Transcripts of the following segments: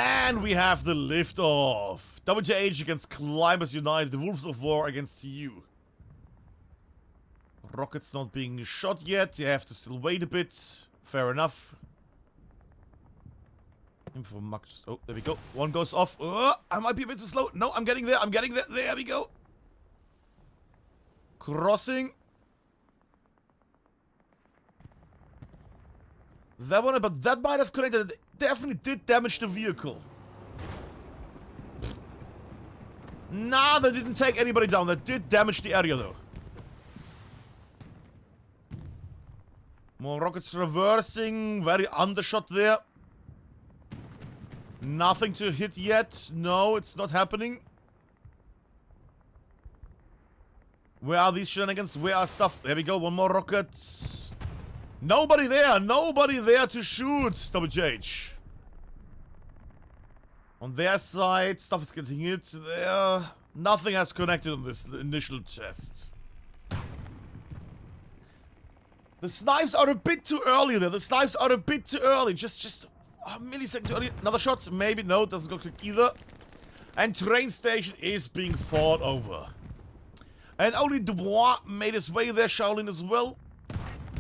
And we have the liftoff. WTH against Climbers United. The Wolves of War against CU. Rockets not being shot yet. You have to still wait a bit. Fair enough. Info Max. Oh, there we go. One goes off. I might be a bit too slow. No, I'm getting there. I'm getting there. There we go. Crossing. That one, but that might have connected. It definitely did damage the vehicle. Nah, that didn't take anybody down. That did damage the area, though. More rockets reversing. Very undershot there. Nothing to hit yet. No, it's not happening. Where are these shenanigans? Where are stuff? There we go. One more rocket. Nobody there. Nobody there to shoot. WTH. On their side, stuff is getting hit there. Nothing has connected on this initial test. The snipes are a bit too early there. The snipes are a bit too early. Just a millisecond early. Another shot? Maybe. No, doesn't go quick either. And train station is being fought over. And only Dubois made his way there. Shaolin as well.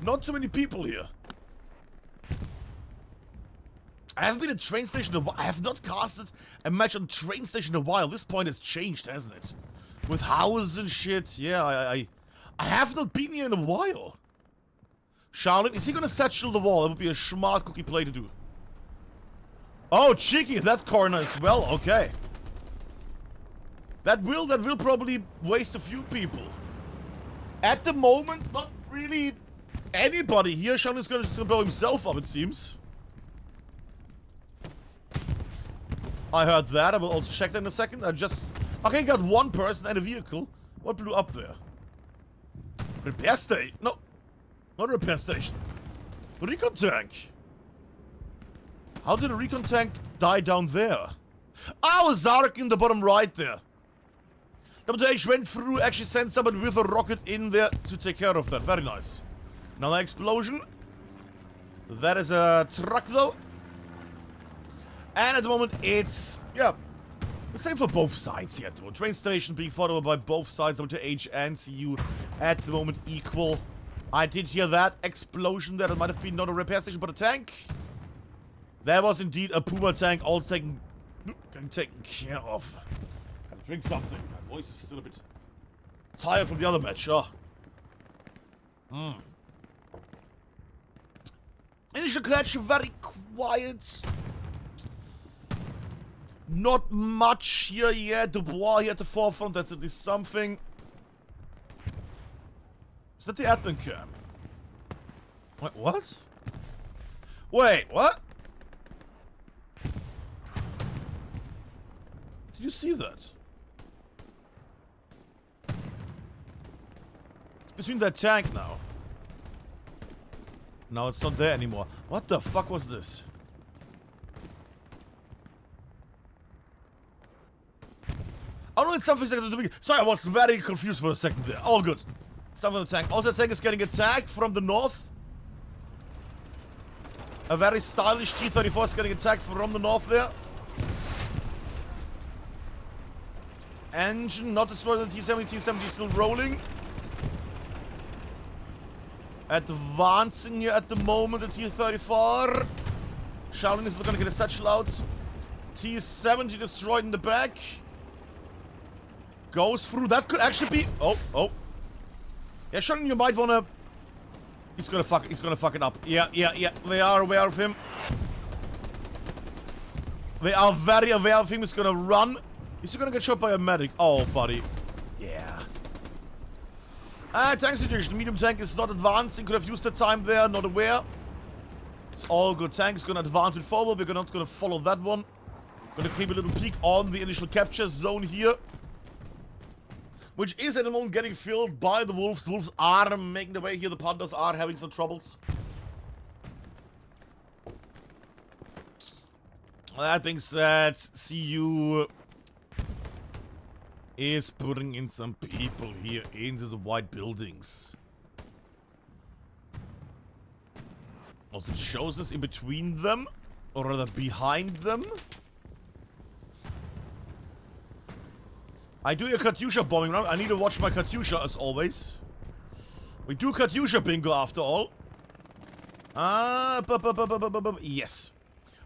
Not too many people here. I haven't been at train station in a while. I have not casted a match on train station in a while. This point has changed, hasn't it? With houses and shit. Yeah, I have not been here in a while. Shaolin, is he gonna satchel the wall? That would be a smart cookie play to do. Oh, cheeky in that corner as well. Okay. That will probably waste a few people. At the moment, not really anybody here. Shaolin is gonna just blow himself up, it seems. I heard that. I will also check that in a second. Okay, got one person and a vehicle. What blew up there? Repair station? No. Not a repair station. Recon tank. How did a recon tank die down there? Oh, Zark in the bottom right there. WTH went through, actually sent somebody with a rocket in there to take care of that. Very nice. Another explosion. That is a truck though. And at the moment it's, yeah, the same for both sides yet. The train station being fought over by both sides, WTH and CU at the moment equal. I did hear that explosion there. It might have been not a repair station, but a tank. There was indeed a Puma tank, all getting taken care of. Gotta drink something. My voice is still a bit tired from the other match. Oh. Initial catch, very quiet. Not much here yet. Dubois here at the forefront. That's at least something. Is that the admin cam? Wait, what? Wait, what? Did you see that? It's between that tank now. No, it's not there anymore. What the fuck was this? Oh no, it's something like the. Sorry, I was very confused for a second there. All good. Something on the tank. Also, the tank is getting attacked from the north. A very stylish T-34 is getting attacked from the north there. Engine not destroyed. The T-70. T-70 is still rolling. Advancing here at the moment. The T-34. Shaolin is gonna get a satchel out. T-70 destroyed in the back. Goes through. That could actually be. Oh. Yeah, Shaolin, you might wanna. He's gonna fuck it up. Yeah. They are aware of him. They are very aware of him. He's gonna run. He's gonna get shot by a medic. Oh, buddy. Yeah. Tank situation. Medium tank is not advancing. Could have used the time there. Not aware. It's all good. Tank is gonna advance it forward. We're not gonna follow that one. Gonna keep a little peek on the initial capture zone here. Which is at the moment getting filled by the Wolves. The Wolves are making their way here. The Pandas are having some troubles. That being said, CU is putting in some people here into the white buildings. Also, it shows us in between them, or rather behind them. I do a Katyusha bombing round. I need to watch my Katyusha as always. We do Katyusha bingo after all. Yes.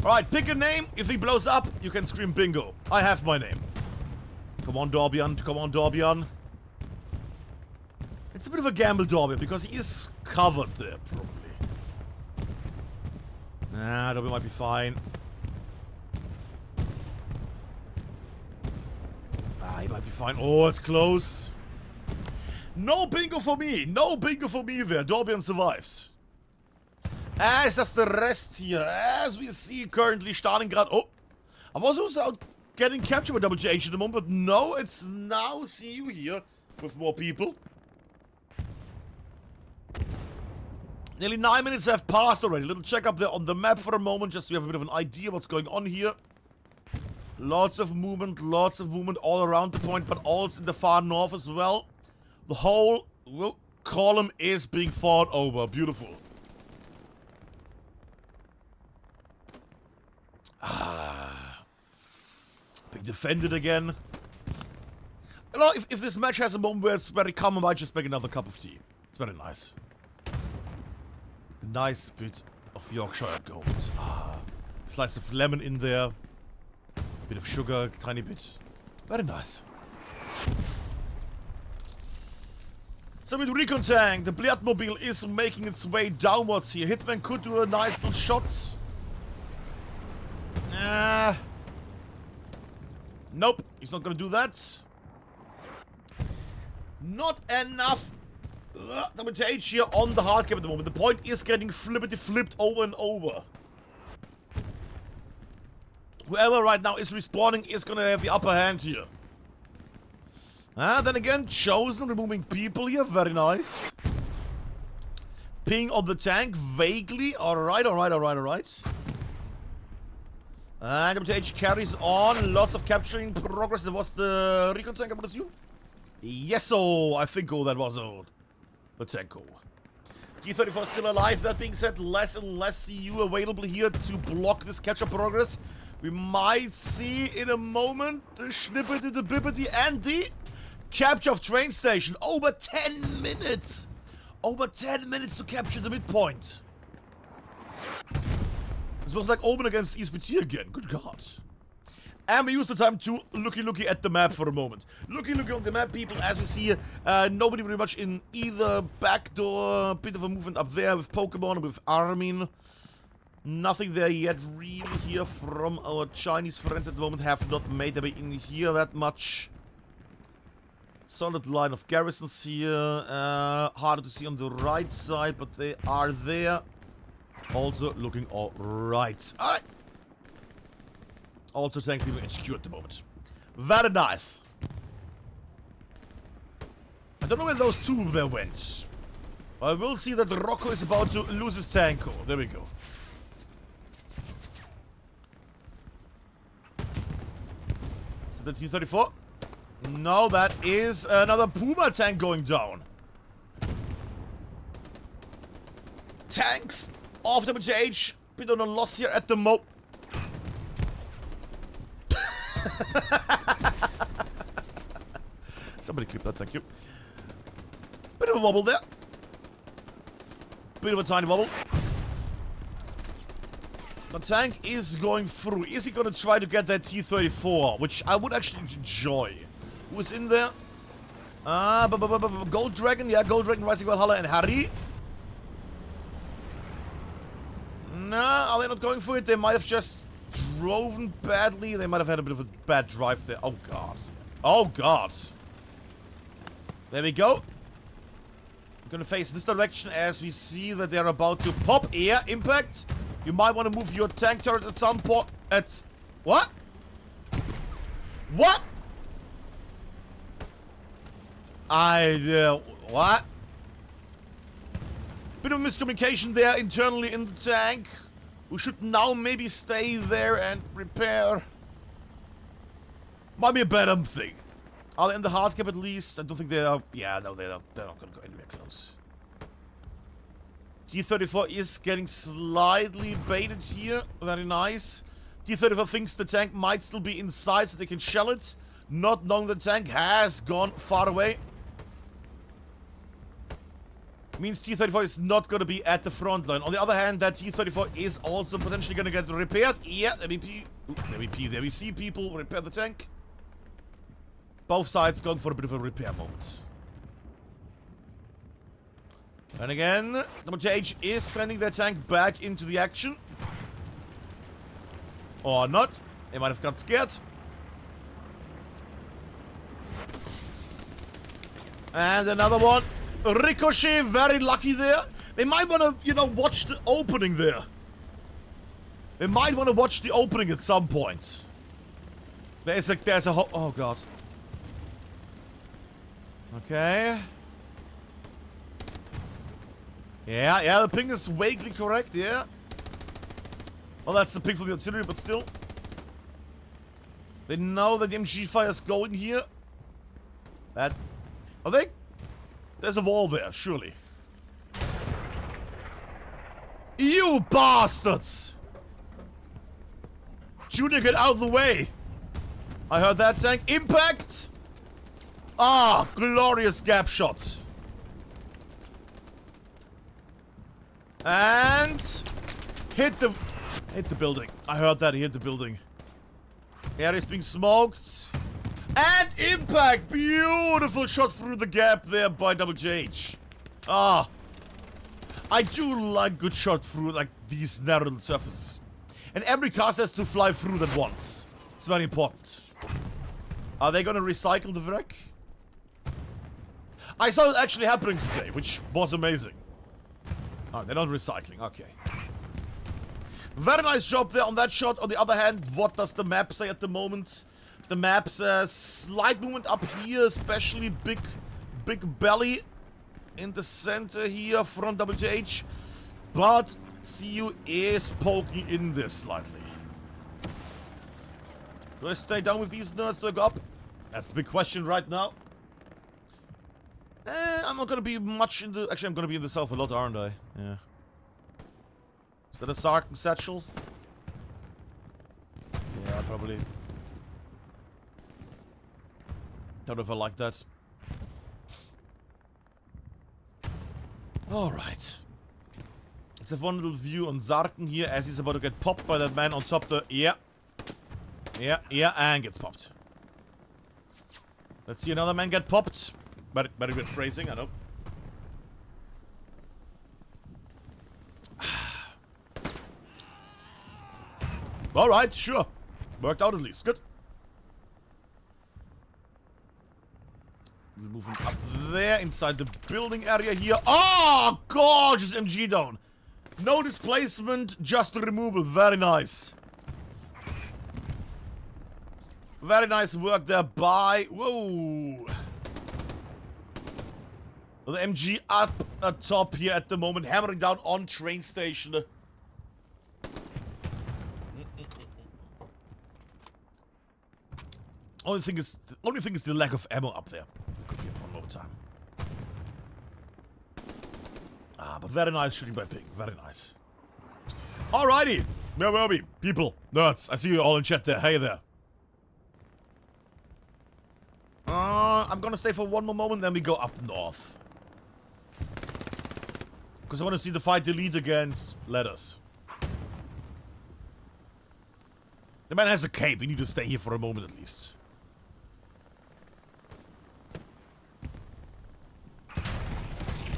Alright, pick a name. If he blows up, you can scream bingo. I have my name. Come on, Dorbian. Come on, Dorbian. It's a bit of a gamble, Dorbian, because he is covered there, probably. Nah, Dorbian might be fine. He might be fine. Oh, it's close. No bingo for me. No bingo for me there. Dorbian survives. As does the rest here. As we see currently Stalingrad. Oh, I was also getting captured by WTH at the moment, but no, it's now CU here with more people. Nearly 9 minutes have passed already. Little check up there on the map for a moment, just so we have a bit of an idea what's going on here. Lots of movement all around the point, but also in the far north as well. The whole column is being fought over. Beautiful. Being defended again. You know, if this match has a moment where it's very calm, I might just make another cup of tea. It's very nice. A nice bit of Yorkshire gold. Slice of lemon in there. Bit of sugar, tiny bit. Very nice. So with Recon Tank, the Bliatmobile is making its way downwards here. Hitman could do a nice little shot. Nope, he's not gonna do that. Not enough WTH here on the hard cap at the moment. The point is getting flipped over and over. Whoever right now is respawning is gonna have the upper hand here. Then again, Chosen removing people here. Very nice. Ping on the tank, vaguely. Alright. And WTH carries on. Lots of capturing progress. That was the Recon tank, I would assume. Yes, I think that was the tanko. T-34 still alive. That being said, less and less CU available here to block this capture progress. We might see in a moment the Schnippety, the Bippety, and the capture of train station. Over 10 minutes. Over 10 minutes to capture the midpoint. This looks like Omen against ESPT again. Good God. And we use the time to looky at the map for a moment. Looky on the map, people, as we see nobody very much in either backdoor. Bit of a movement up there with Pokemon and with Armin. Nothing there yet really here from our Chinese friends at the moment. Have not made their way in here that much. Solid line of garrisons here. Harder to see on the right side, but they are there. Also looking alright. Alright. Also tanks even HQ at the moment. Very nice. I don't know where those two there went. I will see that Rocco is about to lose his tanko. There we go. Is it the T-34? No, that is another Puma tank going down. Tanks of WTH. Bit on a loss here at the moment. Somebody clip that, thank you. Bit of a wobble there. Bit of a tiny wobble. The tank is going through. Is he going to try to get that T-34? Which I would actually enjoy. Who is in there? Gold Dragon. Yeah, Gold Dragon, Rising Valhalla, and Harry. Nah, are they not going for it? They might have just driven badly. They might have had a bit of a bad drive there. Oh, God. Oh, God. There we go. I'm going to face this direction as we see that they're about to pop air impact. You might want to move your tank turret at some point. At what? What? What? Bit of miscommunication there internally in the tank. We should now maybe stay there and repair. Might be a better thing. Are they in the hard cap at least? I don't think they are. Yeah, no, they're not going to go anywhere close. T-34 is getting slightly baited here. Very nice. T-34 thinks the tank might still be inside so they can shell it. not knowing the tank has gone far away. Means T-34 is not going to be at the front line. On the other hand, that T-34 is also potentially going to get repaired. Yeah, there we see people repair the tank. Both sides going for a bit of a repair mode. And again, WTH is sending their tank back into the action. Or not. They might have got scared. And another one. Ricochet, very lucky there. They might want to, you know, watch the opening there. They might want to watch the opening at some point. There's a oh god. Okay. Yeah, the ping is vaguely correct, yeah. Well, that's the ping for the artillery, but still. They know that the MG fire is going here. That... Are they? There's a wall there, surely. You bastards! Junior, get out of the way! I heard that tank. Impact! Ah, glorious gap shot. And... hit the building. I heard that, he hit the building. Yeah, he's being smoked. And impact! Beautiful shot through the gap there by WTH. Ah. I do like good shot through, like, these narrow surfaces. And every cast has to fly through that once. It's very important. Are they gonna recycle the wreck? I saw it actually happening today, which was amazing. Oh, they're not recycling, okay. Very nice job there on that shot. On the other hand, what does the map say at the moment? The map's slight movement up here, especially big belly in the center here from WTH. But CU is poking in this slightly. Do I stay down with these nerds to go up? That's the big question right now. I'm not gonna be much in the... Actually, I'm gonna be in the south a lot, aren't I? Yeah. Is that a Sarkin satchel? Yeah, probably. Don't know if I like that. Alright. Let's have one little view on Sarkin here as he's about to get popped by that man on top the... Yeah. Yeah, and gets popped. Let's see another man get popped. Very good phrasing, I know. Alright, sure. Worked out at least. Good. We're moving up there inside the building area here. Oh, gorgeous MG down. No displacement, just removal. Very nice. Very nice work there by... Whoa. The MG up atop here at the moment, hammering down on train station. Only thing is the lack of ammo up there. It could be a problem over time. Ah, but very nice shooting by Ping. Very nice. Alrighty. Where were we? People. Nerds. I see you all in chat there. Hey there. I'm gonna stay for one more moment, then we go up north. Because I want to see the fight delete against Letters. The man has a cape. We need to stay here for a moment at least.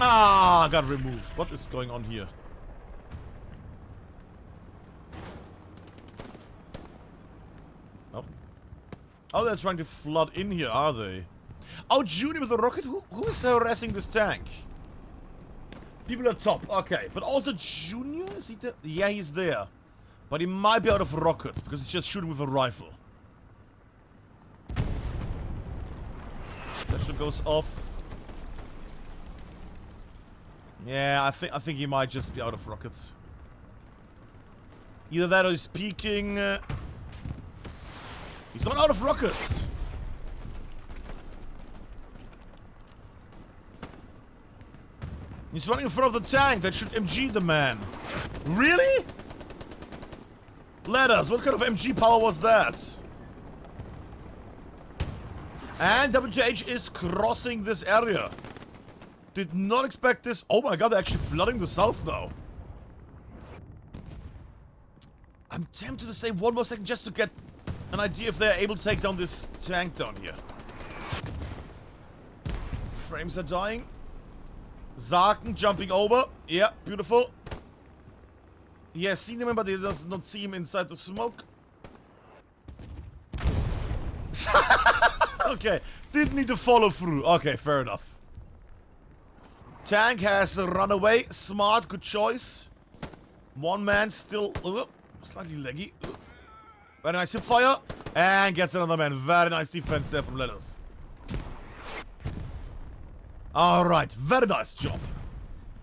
Ah, got removed. What is going on here? Oh. Oh, they're trying to flood in here, are they? Oh, Junior with a rocket? Who is harassing this tank? People at top, okay. But also Junior? Is he there? Yeah, he's there. But he might be out of rockets because he's just shooting with a rifle. That shot goes off. Yeah, I think he might just be out of rockets. Either that or he's peeking. He's not out of rockets. He's running in front of the tank that should MG the man. Really? Letters, what kind of MG power was that? And WTH is crossing this area. Did not expect this. Oh my god, they're actually flooding the south now. I'm tempted to stay one more second just to get an idea if they're able to take down this tank down here. Frames are dying. Sarken jumping over. Yeah, beautiful. He has seen him, but he does not see him inside the smoke. Okay, didn't need to follow through. Okay, fair enough. Tank has run away. Smart, good choice. One man still slightly leggy. Very nice hip fire. And gets another man. Very nice defense there from Letters. Alright, very nice job.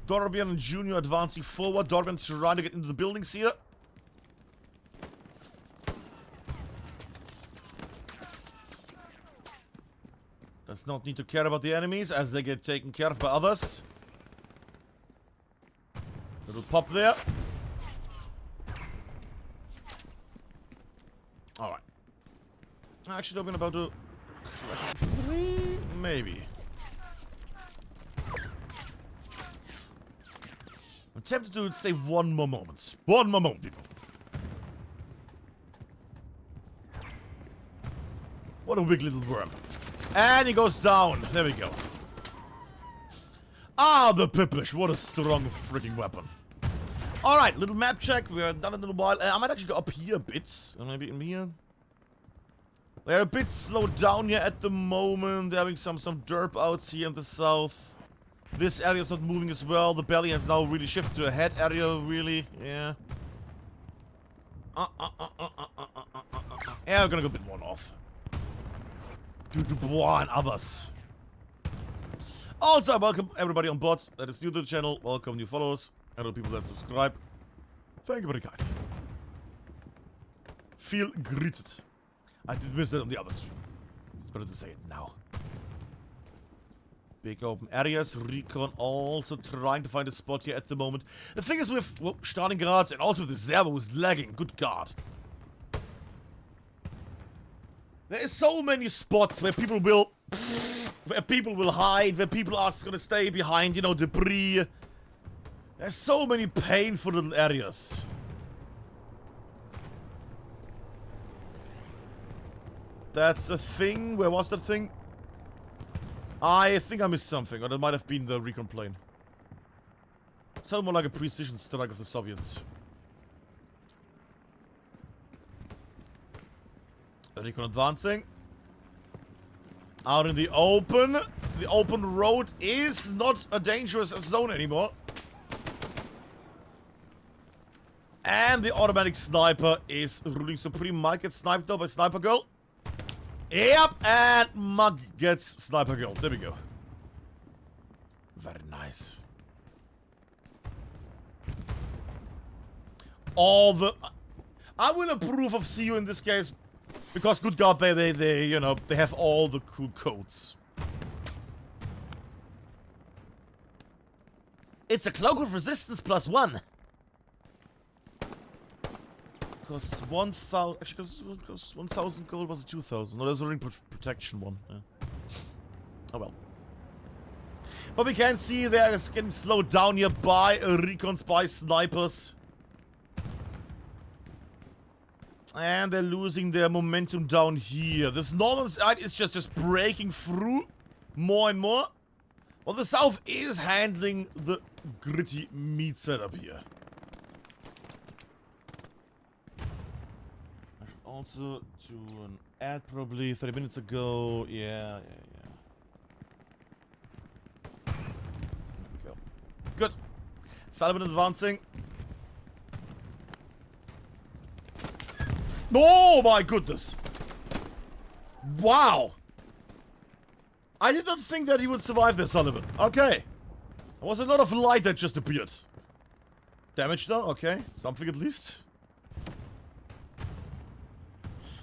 Dorbian and Junior advancing forward. Dorbian trying to get into the buildings here. Does not need to care about the enemies as they get taken care of by others. Little pop there. Alright. Actually, I've been about to crash three, maybe. I'm tempted to save one more moment. One more moment, people. What a weak little worm. And he goes down. There we go. Ah, the Pippish. What a strong freaking weapon. Alright, little map check. We are done in a little while. I might actually go up here a bit. Maybe in here. They're a bit slowed down here at the moment. They're having some derp outs here in the south. This area is not moving as well. The belly has now really shifted to a head area, really. Yeah. Yeah, we're gonna go a bit more north. Due to Bois and others. Also, welcome everybody on board that is new to the channel. Welcome new followers. And the people that subscribe. Thank you very kind. Feel greeted. I did miss that on the other stream. It's better to say it now. Big open areas. Recon also trying to find a spot here at the moment. The thing is with Stalingrad and also with the Servo who's lagging. Good God. There is so many spots where people will hide, where people are gonna stay behind, you know, debris. There's so many painful little areas. That's a thing. Where was that thing? I think I missed something, or that might have been the recon plane. Sounded more like a precision strike of the Soviets. Recon advancing. Out in the open. The open road is not a dangerous zone anymore. And the automatic sniper is ruling supreme. Mike gets sniped though by Sniper Girl. Yep, and Mug gets Sniper Girl. There we go. Very nice. All the... I will approve of CU in this case. Because, good God, they you know, they have all the cool codes. It's a cloak of resistance +1. Costs 1,000. Actually, costs 1,000 gold. Was it 2,000? No, there's a ring protection one. Yeah. Oh well. But we can see they're getting slowed down here by recons, by snipers. And they're losing their momentum down here. This northern side is just breaking through more and more. Well, the south is handling the gritty meat setup here. I should also do an ad probably 30 minutes ago. Yeah. There we go. Good. Sullivan advancing. Oh my goodness! Wow! I did not think that he would survive this, Sullivan. Okay. There was a lot of light that just appeared. Damage though, okay. Something at least.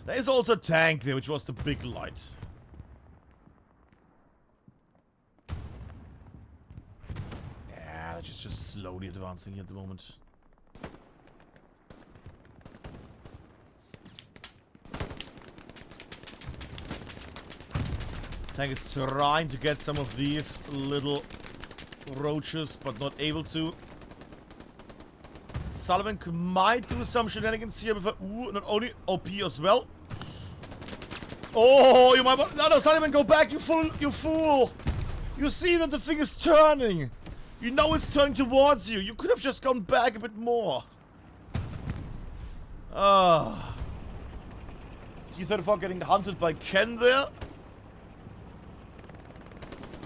There is also a tank there, which was the big light. Yeah, they're just slowly advancing here at the moment. Tank is trying to get some of these little roaches, but not able to. Sullivan might do some shenanigans here before. Ooh, not only OP as well. Oh, you might want. No, Sullivan, go back, you fool! You fool! You see that the thing is turning. You know it's turning towards you. You could have just gone back a bit more. Ah. T-34 getting hunted by Ken there.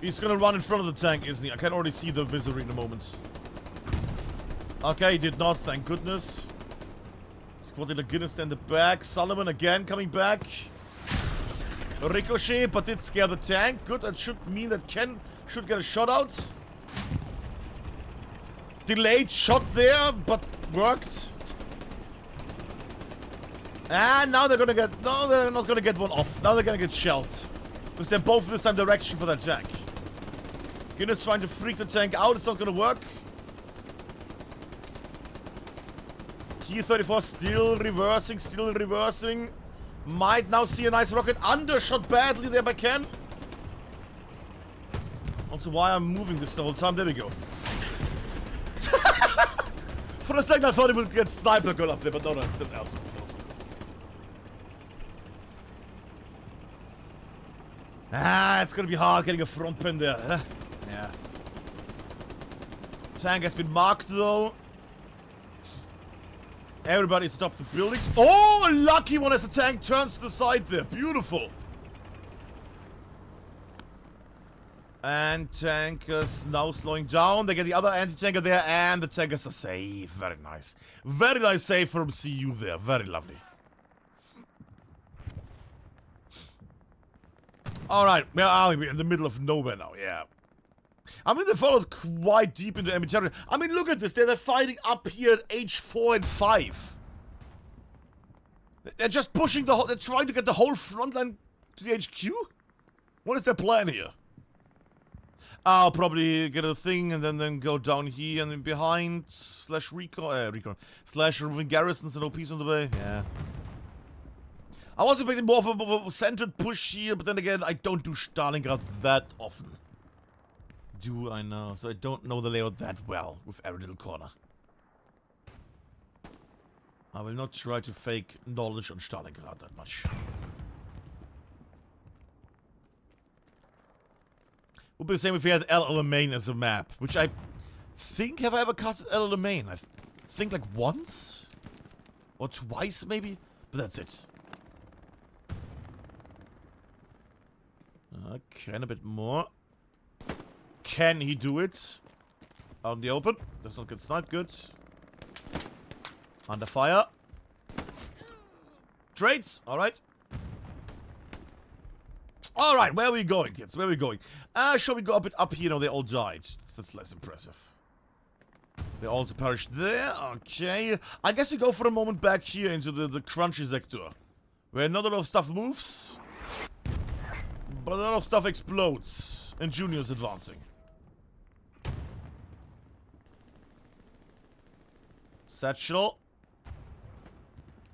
He's gonna run in front of the tank, isn't he? I can already see the misery in a moment. Okay, he did not, thank goodness. Squad leader Guinness in the back. Sullivan again coming back. Ricochet, but did scare the tank. Good, that should mean that Ken should get a shot out. Delayed shot there, but worked. And now they're gonna get... No, they're not gonna get one off. Now they're gonna get shelled. Because they're both in the same direction for that tank. Guinness trying to freak the tank out. It's not gonna work. T-34 still reversing. Might now see a nice rocket. Undershot badly there by Ken. Also, why I'm moving this the whole time. There we go. For a second I thought he would get sniper gun up there, but no, it's still elsewhere. It's gonna be hard getting a front pin there. Huh? Yeah. Tank has been marked though. Everybody's atop the buildings. Oh, a lucky one as the tank turns to the side there. Beautiful. And tankers now slowing down. They get the other anti-tanker there, and the tankers are safe. Very nice. Very nice save from CU there. Very lovely. Alright, where are we? We're in the middle of nowhere now, yeah. I mean, they followed quite deep into enemy territory. I mean, look at this. They're fighting up here at H4 and 5. They're just pushing the whole... They're trying to get the whole front line to the HQ? What is their plan here? I'll probably get a thing and then go down here and then behind slash recon slash removing garrisons and OPs on the way. Yeah. I was expecting more of a centered push here, but then again, I don't do Stalingrad that often. Do I know? So I don't know the layout that well with every little corner. I will not try to fake knowledge on Stalingrad that much. Would be the same if we had El Alamein as a map, which I think, have I ever casted El Alamein? I think like once? Or twice maybe? But that's it. Okay, and a bit more. Can he do it? Out in the open. That's not good. It's not good. Under fire. Trades. Alright. Alright, where are we going, kids? Where are we going? Shall we go a bit up here? No, they all died. That's less impressive. They also perished there. Okay. I guess we go for a moment back here into the crunchy sector. Where not a lot of stuff moves. But a lot of stuff explodes. And Junior's advancing. Satchel.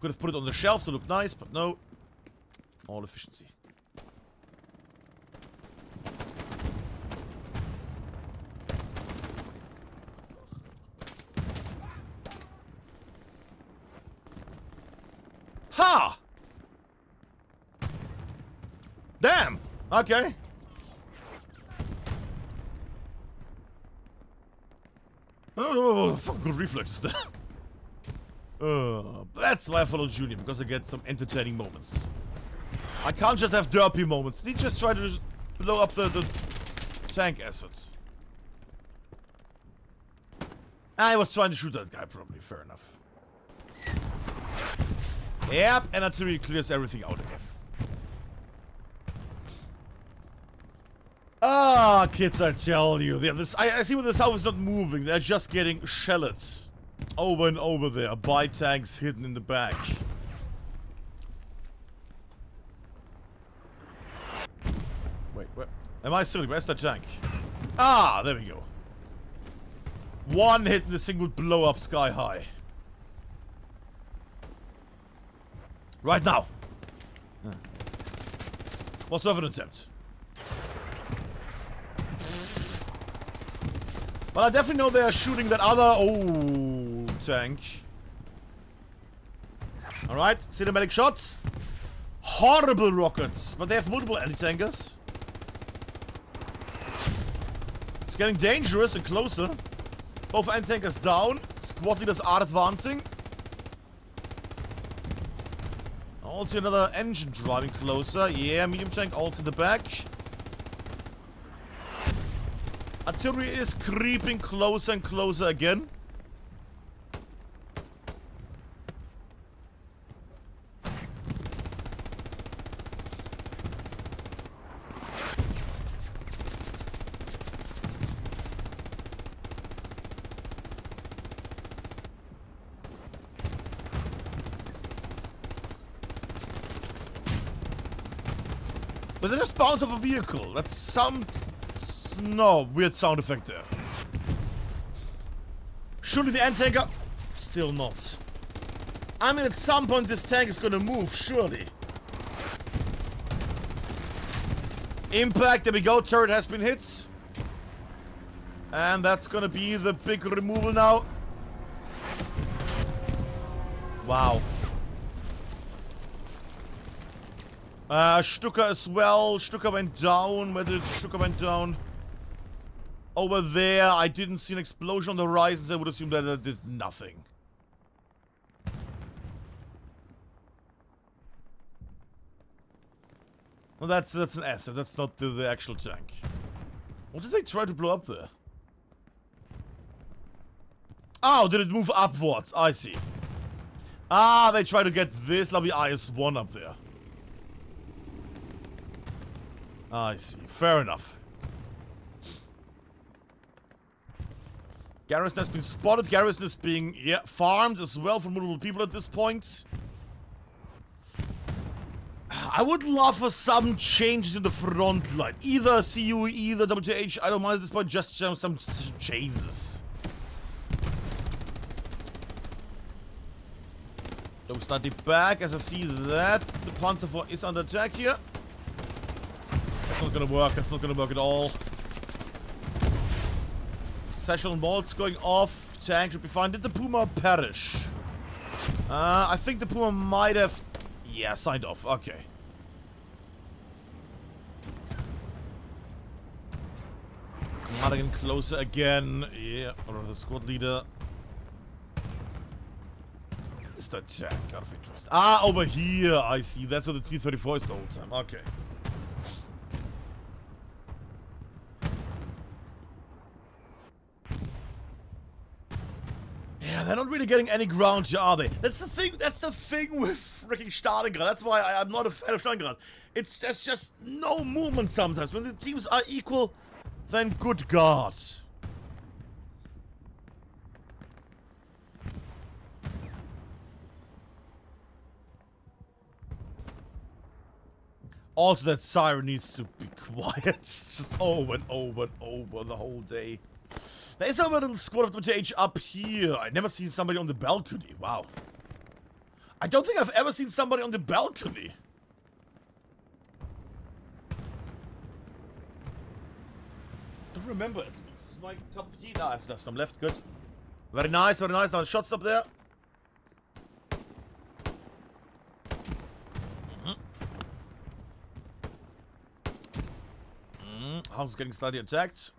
Could have put it on the shelf to look nice, but no. All efficiency. Ha! Damn! Okay. Oh, fuck, good reflexes there. That's why I follow Junior, because I get some entertaining moments. I can't just have derpy moments. He just try to blow up the tank assets. I was trying to shoot that guy, probably. Fair enough. Yep, and artillery clears everything out again. Ah, kids, I tell you. I see when the south is not moving. They're just getting shelled. Over and over there. By tanks hidden in the back. Wait, where? Am I silly? Where's that tank? Ah, there we go. One hit and the thing would blow up sky high. Right now. What's of an attempt? Well, I definitely know they are shooting that other... Oh, tank. Alright, cinematic shots. Horrible rockets. But they have multiple anti-tankers. It's getting dangerous and closer. Both anti-tankers down. Squad leaders are advancing. Also another engine driving closer. Yeah, medium tank also in the back. Artillery is creeping closer and closer again. But they just bounced off a vehicle. That's some... No, weird sound effect there. Surely the anti-tanker... Still not. I mean, at some point this tank is gonna move, surely. Impact, there we go. Turret has been hit. And that's gonna be the big removal now. Wow. Stuka as well. Stuka went down. Where did Stuka went down? Over there. I didn't see an explosion on the horizon, so I would assume that it did nothing. Well, that's an asset. That's not the actual tank. What did they try to blow up there? Oh, did it move upwards? I see. Ah, they try to get this lovely IS-1 up there. I see. Fair enough. Garrison has been spotted. Garrison is being, yeah, farmed as well from multiple people at this point. I would love for some changes in the front line. Either CU, either WTH. I don't mind at this point. Just some changes. Don't study back as I see that the Panzer IV is under attack here. That's not gonna work. That's not gonna work at all. Satchel and bolts going off. Tank should be fine. Did the Puma perish? I think the Puma might have... Yeah, signed off. Okay. Madigan closer again. Yeah, or the squad leader. Is that tank out of interest? Ah, over here. I see. That's where the T-34 is the whole time. Okay. Yeah, they're not really getting any ground here, are they? That's the thing. That's the thing with freaking Stalingrad. That's why I'm not a fan of Stalingrad. There's just no movement sometimes. When the teams are equal, then good God. Also, that siren needs to be quiet. It's just over and over and over the whole day. There is a little squad of WTH up here. I never seen somebody on the balcony. Wow. I don't think I've ever seen somebody on the balcony. Don't remember it. This is my cup of tea. Ah, I still have some left. Good. Very nice, very nice. Now shots up there. House is getting slightly attacked.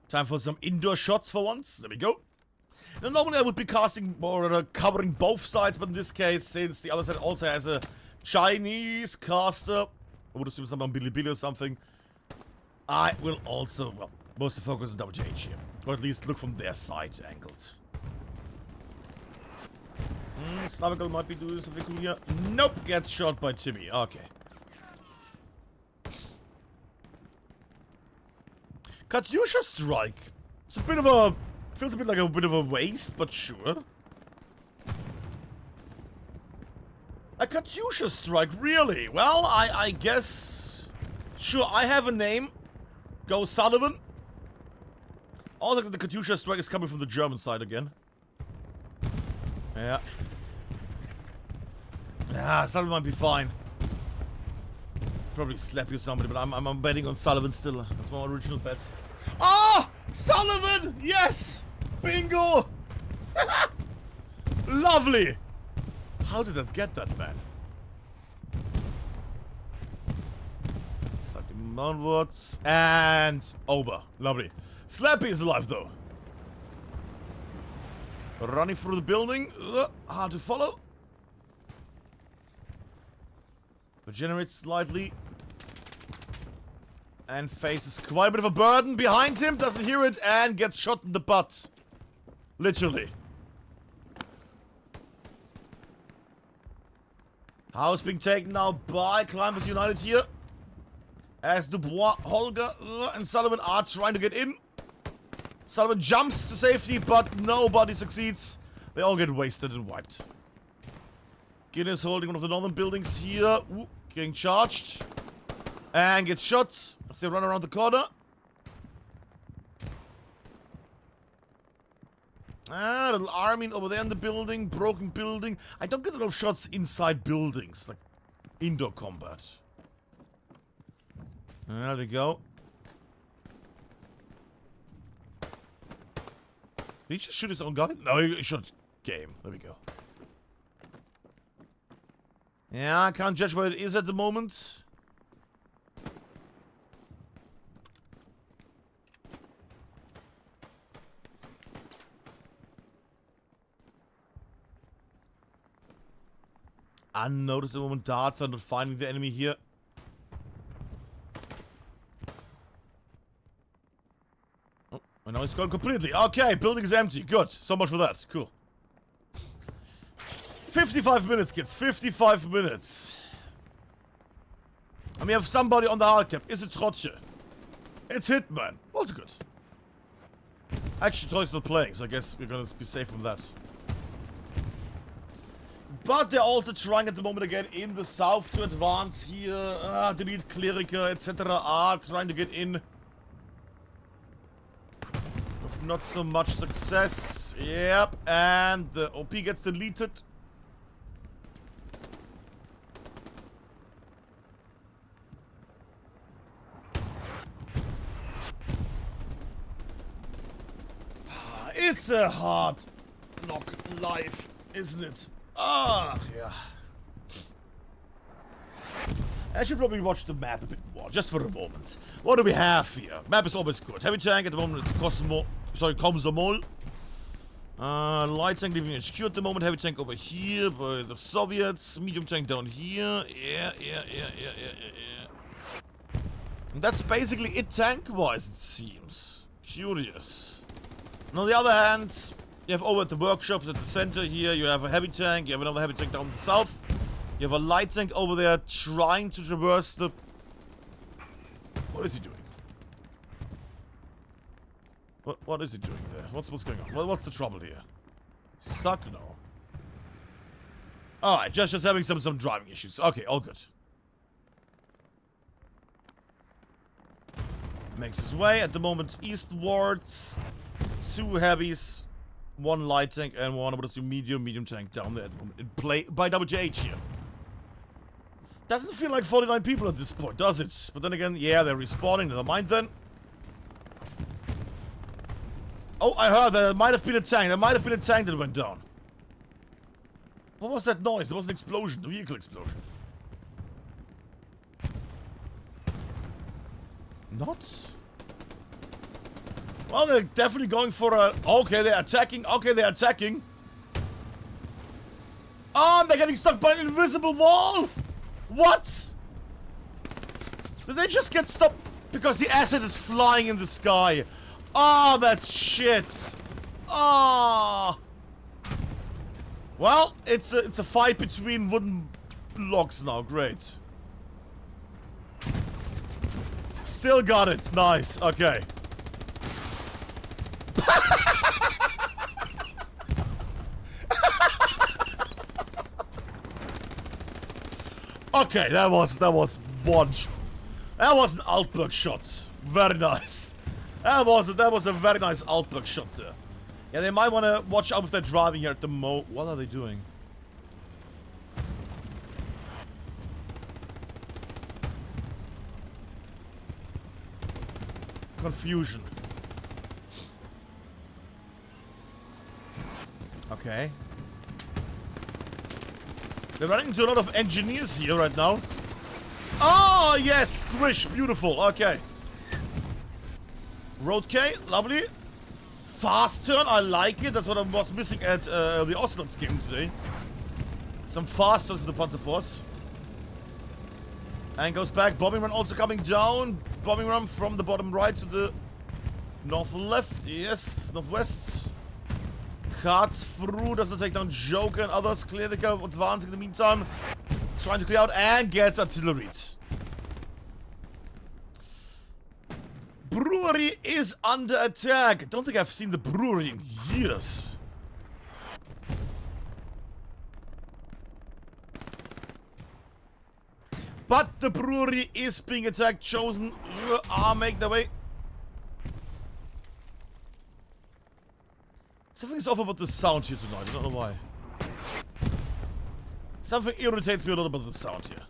Time for some indoor shots for once. There we go. Now, normally I would be casting or covering both sides, but in this case, since the other side also has a Chinese caster, I would assume someone Bilibili or something, I will also, well, mostly focus on WTH here. Or at least look from their side angled. Sniper girl might be doing something cool here. Nope, gets shot by Timmy. Okay. Katyusha strike. It's a bit of a... Feels a bit like a bit of a waste, but sure. A Katyusha strike, really? Well, I guess... Sure, I have a name. Go Sullivan. Also, the Katyusha strike is coming from the German side again. Yeah. Yeah, Sullivan might be fine. Probably slap you somebody, but I'm betting on Sullivan still. That's my original bet. Ah! Sullivan! Yes! Bingo! Lovely! How did that get that, man? Slightly onwards. And over. Lovely. Slappy is alive, though. Running through the building. Hard to follow. Regenerates slightly. And faces quite a bit of a burden behind him. Doesn't hear it and gets shot in the butt. Literally. House being taken now by Climbers United here. As Dubois, Holger, and Sullivan are trying to get in. Sullivan jumps to safety, but nobody succeeds. They all get wasted and wiped. Guinness holding one of the northern buildings here. Ooh, getting charged. And gets shot as they run around the corner. Ah, little army over there in the building. Broken building. I don't get a lot of shots inside buildings. Like indoor combat. There we go. Did he just shoot his own guy? No, he shot game. There we go. Yeah, I can't judge where it is at the moment. Unnoticed at the moment. Darts are not finding the enemy here. Oh, and now it's gone completely. Okay, building is empty. Good. So much for that. Cool. 55 minutes, kids. 55 minutes. And we have somebody on the hard cap. Is it Trotje? It's Hitman. Also good. Actually, Troy's not playing, so I guess we're gonna be safe from that. But they're also trying at the moment again in the south to advance here. Delete Clerica, etc. are trying to get in. With not so much success. Yep, and the OP gets deleted. It's a hard knock life, isn't it? Ah, yeah. I should probably watch the map a bit more, just for a moment. What do we have here? Map is always good. Heavy tank at the moment, it's Komsomol. Light tank leaving HQ at the moment. Heavy tank over here by the Soviets. Medium tank down here. Yeah. And that's basically it tank-wise, it seems. Curious. And on the other hand, you have over at the workshops at the center here, you have a heavy tank, you have another heavy tank down the south. You have a light tank over there trying to traverse the... What is he doing? What is he doing there? What's going on? What's the trouble here? Is he stuck? No. Alright, just having some driving issues. Okay, all good. Makes his way at the moment eastwards. 2 heavies, 1 light tank, and 1, I would assume, medium tank down there at the moment. In play by WTH here. Doesn't feel like 49 people at this point, does it? But then again, yeah, they're respawning. Never mind then. Oh, I heard there might have been a tank. There might have been a tank that went down. What was that noise? There was an explosion, a vehicle explosion. Not? Well, they're definitely going for a... Okay, they're attacking. Okay, they're attacking. Oh, they're getting stuck by an invisible wall. What? Did they just get stopped because the asset is flying in the sky? Oh, that shit. Oh. Well, it's a fight between wooden blocks now. Great. Still got it. Nice. Okay. Okay, that was one. That was an Altberg shot. Very nice. That was a very nice Altberg shot there. Yeah, they might want to watch out if they're driving here at the mo. What are they doing? Confusion. Okay. We're running into a lot of engineers here right now. Oh, yes! Squish! Beautiful. Okay. Road K. Lovely. Fast turn. I like it. That's what I was missing at the Ocelots game today. Some fast turns to the Panzer Force. And goes back. Bombing run also coming down. Bombing run from the bottom right to the north left. Yes. Northwest. Cuts through. Does not take down Joker and others. Clerical advancing in the meantime. Trying to clear out and gets artilleried. Brewery is under attack. I don't think I've seen the brewery in years. But the brewery is being attacked. Chosen are making their way. Something is off about the sound here tonight. I don't know why. Something irritates me a lot about the sound here.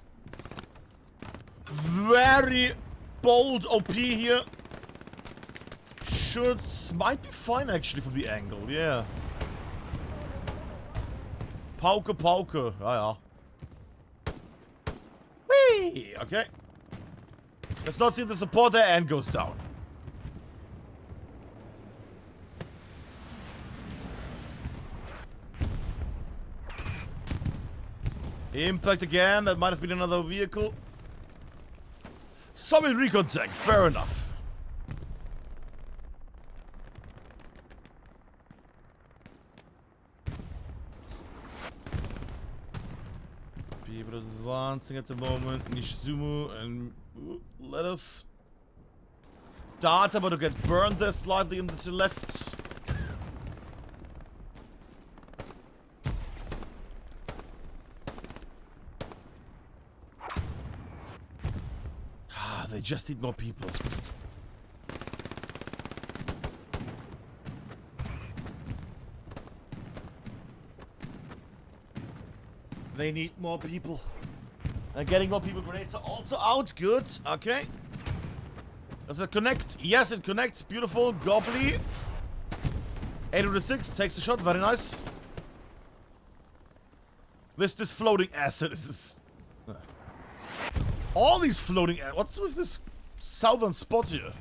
Very bold OP here. Might be fine actually from the angle, yeah. Pauke, Pauke. Ja. Whee! Okay. Does not see the support there and goes down. Impact again. That might have been another vehicle. Solid recon tech. Fair enough. People advancing at the moment. Nishizumu and lettuce. Data about to get burned there slightly into the left. They just need more people. They need more people. And getting more people. Grenades are also out. Good. Okay. Does it connect? Yes, it connects. Beautiful. Gobbly. 806 takes the shot. Very nice. This floating acid is... All these floating... What's with this southern spot here?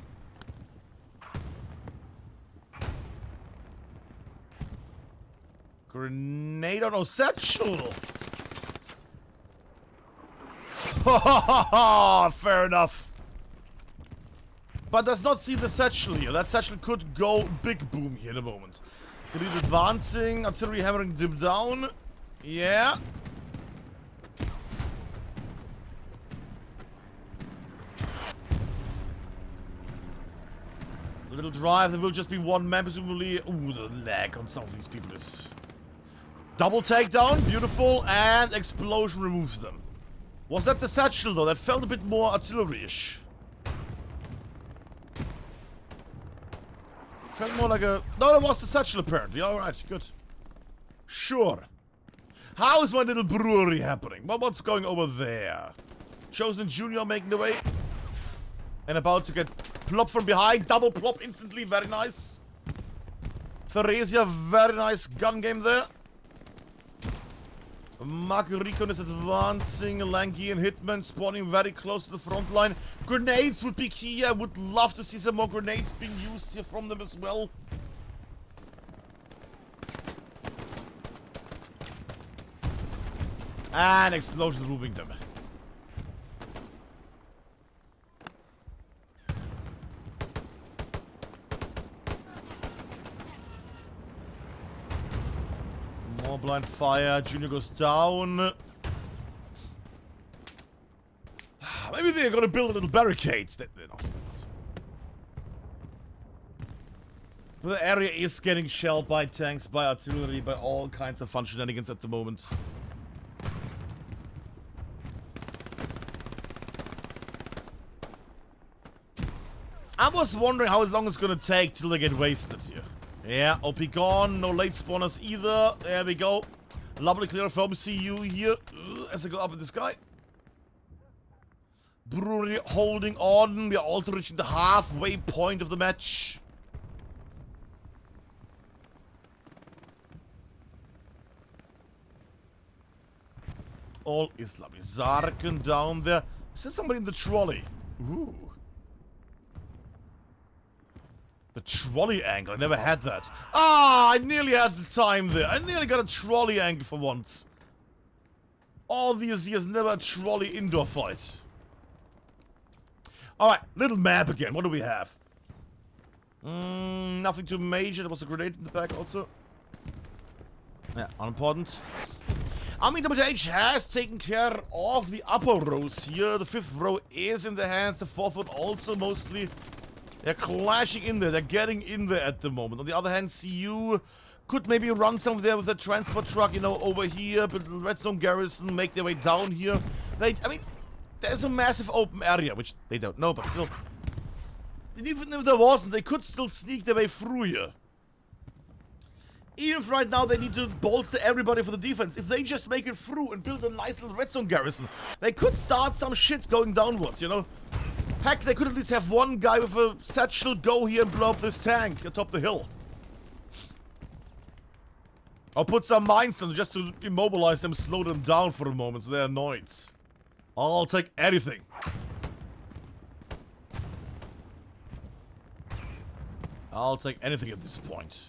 Grenade on satchel. Fair enough. But does not see the satchel here. That satchel could go big boom here in a moment. Grenade advancing. Artillery hammering them down. Yeah. A little drive. There will just be one man presumably. Ooh, the lag on some of these people is... Double takedown. Beautiful. And explosion removes them. Was that the satchel though? That felt a bit more artillery-ish. Felt more like a... No, that was the satchel apparently. Alright, good. Sure. How is my little brewery happening? What's going over there? Chosen Junior making the way. And about to get plop from behind. Double plop instantly. Very nice. Theresia, very nice gun game there. Makurikon is advancing. Lanky and Hitman spawning very close to the front line. Grenades would be key. I would love to see some more grenades being used here from them as well. And explosions roofing them. More blind fire. Junior goes down. Maybe they're gonna build a little barricades. They're not. But the area is getting shelled by tanks, by artillery, by all kinds of fun shenanigans at the moment. I was wondering how long it's gonna take till they get wasted here. Yeah, OP gone. No late spawners either. There we go. Lovely clear from CU here as I go up in the sky. Brewery holding on. We are also reaching the halfway point of the match. all is lovely. Zarken down there. Is there somebody in the trolley? Ooh. The trolley angle. I never had that. Ah, I nearly had the time there. I nearly got a trolley angle for once. All these years, never a trolley indoor fight. Alright, little map again. What do we have? Nothing too major. There was a grenade in the back also. Yeah, unimportant. I mean, WTH has taken care of the upper rows here. The 5th row is in the hands. The 4th one also mostly. They're clashing in there. They're getting in there at the moment. On the other hand, CU could maybe run some there with a transport truck, you know, over here. But the red zone garrison make their way down here. I mean, there's a massive open area, which they don't know, but still. And even if there wasn't, they could still sneak their way through here. Even if right now they need to bolster everybody for the defense. If they just make it through and build a nice little red zone garrison, they could start some shit going downwards, you know? Heck, they could at least have one guy with a satchel go here and blow up this tank atop the hill. Or put some mines on just to immobilize them, slow them down for a moment so they're annoyed. I'll take anything. I'll take anything at this point.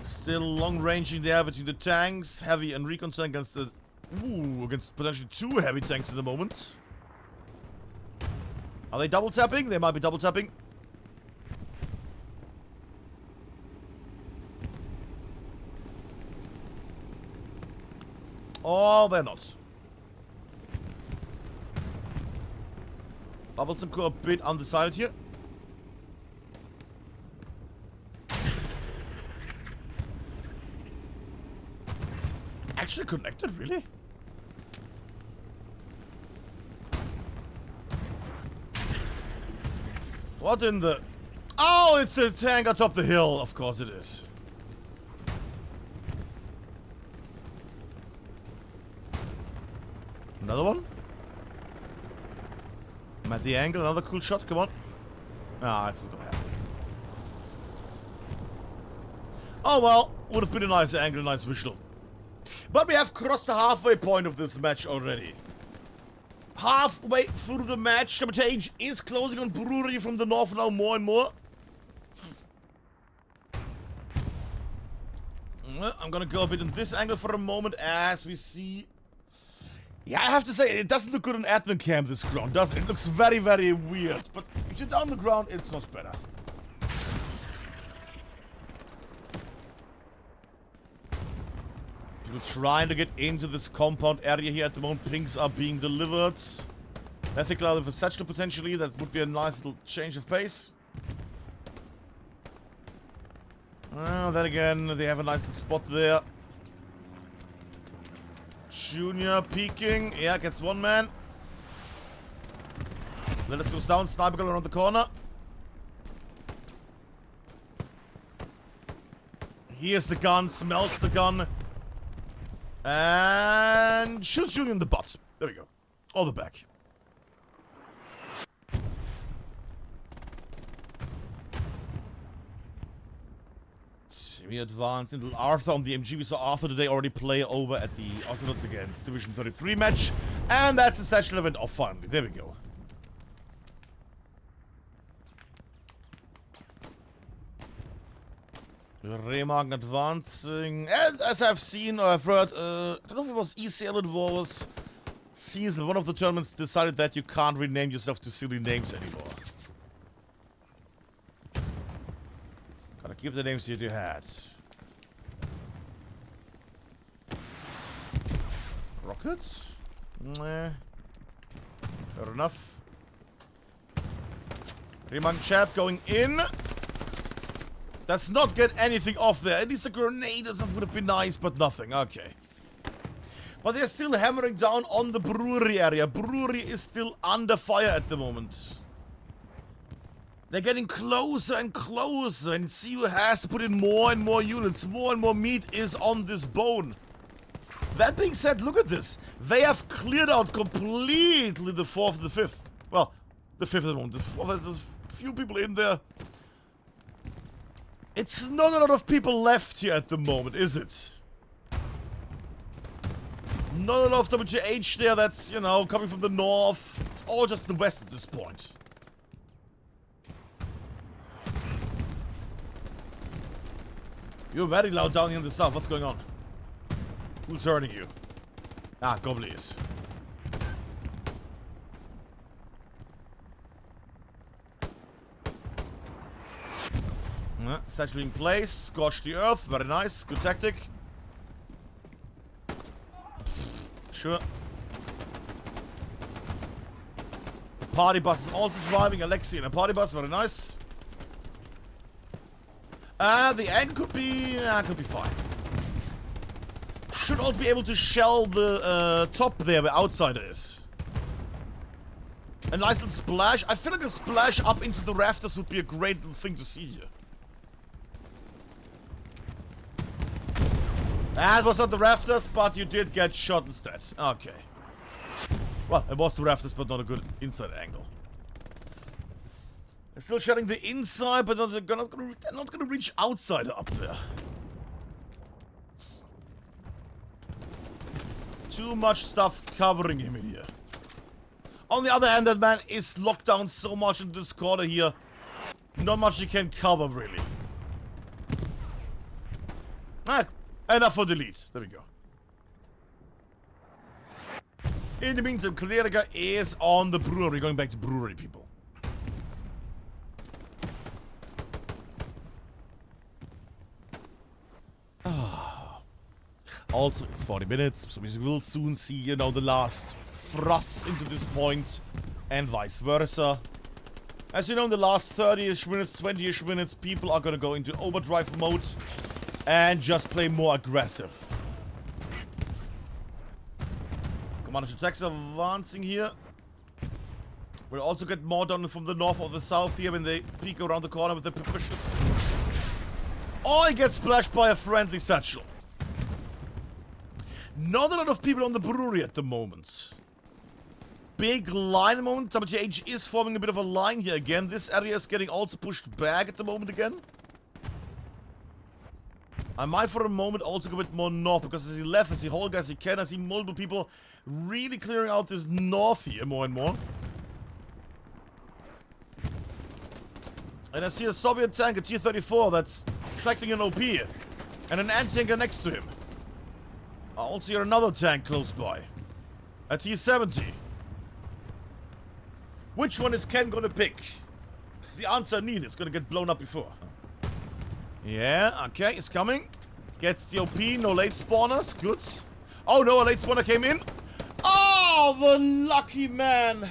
Still long ranging there between the tanks. Heavy and recon tank against the... Ooh, against potentially 2 heavy tanks in the moment. Are they double tapping? They might be double tapping. Oh, they're not. Bubbles and Co a bit undecided here. Actually connected, really? What in the... Oh, it's a tank atop the hill. Of course it is. Another one? I'm at the angle. Another cool shot. Come on. Ah, it's not gonna happen. Oh well. Would have been a nice angle, a nice visual. But we have crossed the halfway point of this match already. Halfway through the match, WTH is closing on Brewery from the north now more and more. I'm gonna go a bit in this angle for a moment as we see... Yeah, I have to say, it doesn't look good in admin camp, this ground, does it? It looks very, very weird. But if you're down the ground, it's much better. People trying to get into this compound area here at the moment. Pings are being delivered. Lethal Cloud with a satchel potentially. That would be a nice little change of pace. Well, then again, they have a nice little spot there. Junior peeking. Yeah, gets one man. Let's goes down. Sniper gun around the corner. Here's the gun. Smells the gun. And shoots Junior in the butt. There we go. Or the back. We advance into Arthur on the MG. We saw Arthur today already play over at the Orthodox against Division 33 match. And that's the satchel event off finally. There we go. Remagen advancing. And as I've seen or I've heard, I don't know if it was ECL it was season. One of the tournaments decided that you can't rename yourself to silly names anymore. Gotta keep the names that you had. Rockets? Nah. Fair enough. Riemann chap going in. Does not get anything off there. At least a grenade or something would have been nice, but nothing. Okay. But they're still hammering down on the brewery area. Brewery is still under fire at the moment. They're getting closer and closer, and CU has to put in more and more units. More and more meat is on this bone. That being said, look at this. They have cleared out completely the 4th and the 5th. Well, the 5th at the moment. The 4th, there's a few people in there. It's not a lot of people left here at the moment, is it? Not a lot of WTH there, that's, you know, coming from the north. It's all just the west at this point. You're very loud down here in the south. What's going on? Who's hurting you? Ah, goblins. Statue in place. Scorch the earth. Very nice. Good tactic. Sure. The party bus is also driving Alexei in a party bus. Very nice. The end could be fine. Should also be able to shell the top there where outsider is. A nice little splash. I feel like a splash up into the rafters would be a great little thing to see here. That was not the rafters, but you did get shot instead. Okay. Well, it was the rafters, but not a good inside angle. They're still shutting the inside, but they're not gonna reach outside up there. Too much stuff covering him in here. On the other hand, that man is locked down so much in this corner here. Not much he can cover, really. Ah, enough for delete. There we go. In the meantime, Kleriker is on the brewery. Going back to brewery, people. Also, it's 40 minutes, so we will soon see, you know, the last thrusts into this point, and vice versa. As you know, in the last 30-ish minutes, 20-ish minutes, people are gonna go into overdrive mode and just play more aggressive. Commander attacks are advancing here. We'll also get more done from the north or the south here when they peek around the corner with the pushes. Or he gets splashed by a friendly satchel. Not a lot of people on the brewery at the moment. Big line at the moment. WTH is forming a bit of a line here again. This area is getting also pushed back at the moment again. I might for a moment also go a bit more north, because as he left, I see Holger, as he can, I see multiple people really clearing out this north here more and more. And I see a Soviet tank, a T-34, that's protecting an OP, and an anti-tanker next to him. I also hear another tank close by. A T-70. Which one is Ken gonna pick? The answer neither. It's gonna get blown up before. Yeah, okay, it's coming. Gets the OP, no late spawners. Good. Oh no, a late spawner came in. Oh, the lucky man.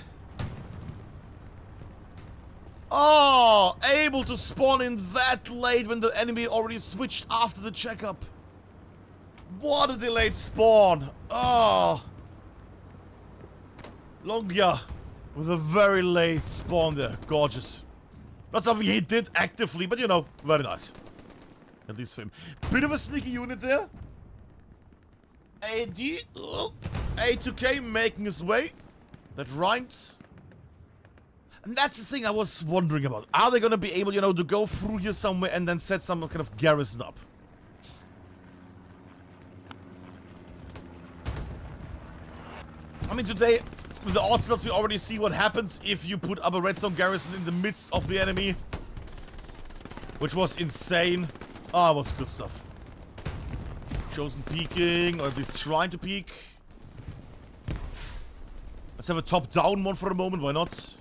Oh, able to spawn in that late when the enemy already switched after the checkup. What a delayed spawn. Oh. Longia with a very late spawn there. Gorgeous. Not something he did actively, but you know, very nice. At least for him. Bit of a sneaky unit there. AD. A2K making his way. That rhymes. And that's the thing I was wondering about. Are they gonna be able, you know, to go through here somewhere and then set some kind of garrison up? I mean, today, with the odds slots, we already see what happens if you put up a redstone garrison in the midst of the enemy. Which was insane. Ah, it was good stuff. Chosen peeking, or at least trying to peek. Let's have a top-down one for a moment, why not?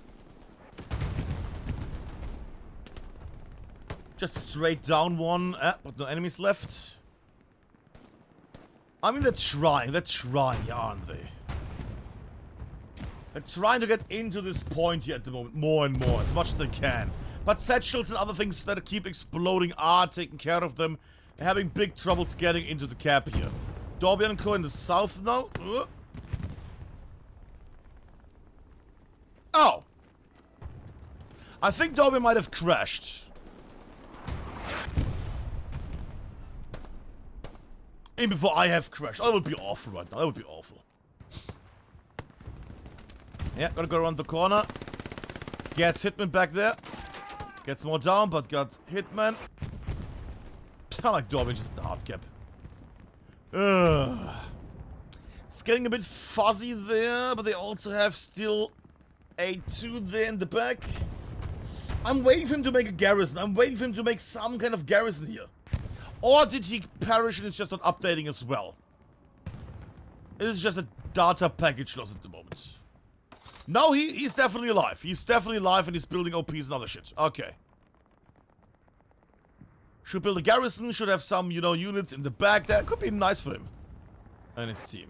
Just a straight down one, but no enemies left. I mean, they're trying, aren't they? They're trying to get into this point here at the moment, more and more, as much as they can. But satchels and other things that keep exploding are taking care of them, and having big troubles getting into the cap here. Dorbianco in the south now. Oh! I think Dorbian might have crashed. Even before I have crashed. Oh, that would be awful right now. That would be awful. Yeah, gotta go around the corner. Gets Hitman back there. Gets more down, but got Hitman. I like Dorbian, just the hard cap. It's getting a bit fuzzy there, but they also have still a 2 there in the back. I'm waiting for him to make a garrison. I'm waiting for him to make some kind of garrison here. Or did he perish and it's just not updating as well? It is just a data package loss at the moment. No, he's definitely alive. He's definitely alive and he's building OPs and other shit. Okay. Should build a garrison, should have some, you know, units in the back there. Could be nice for him. And his team.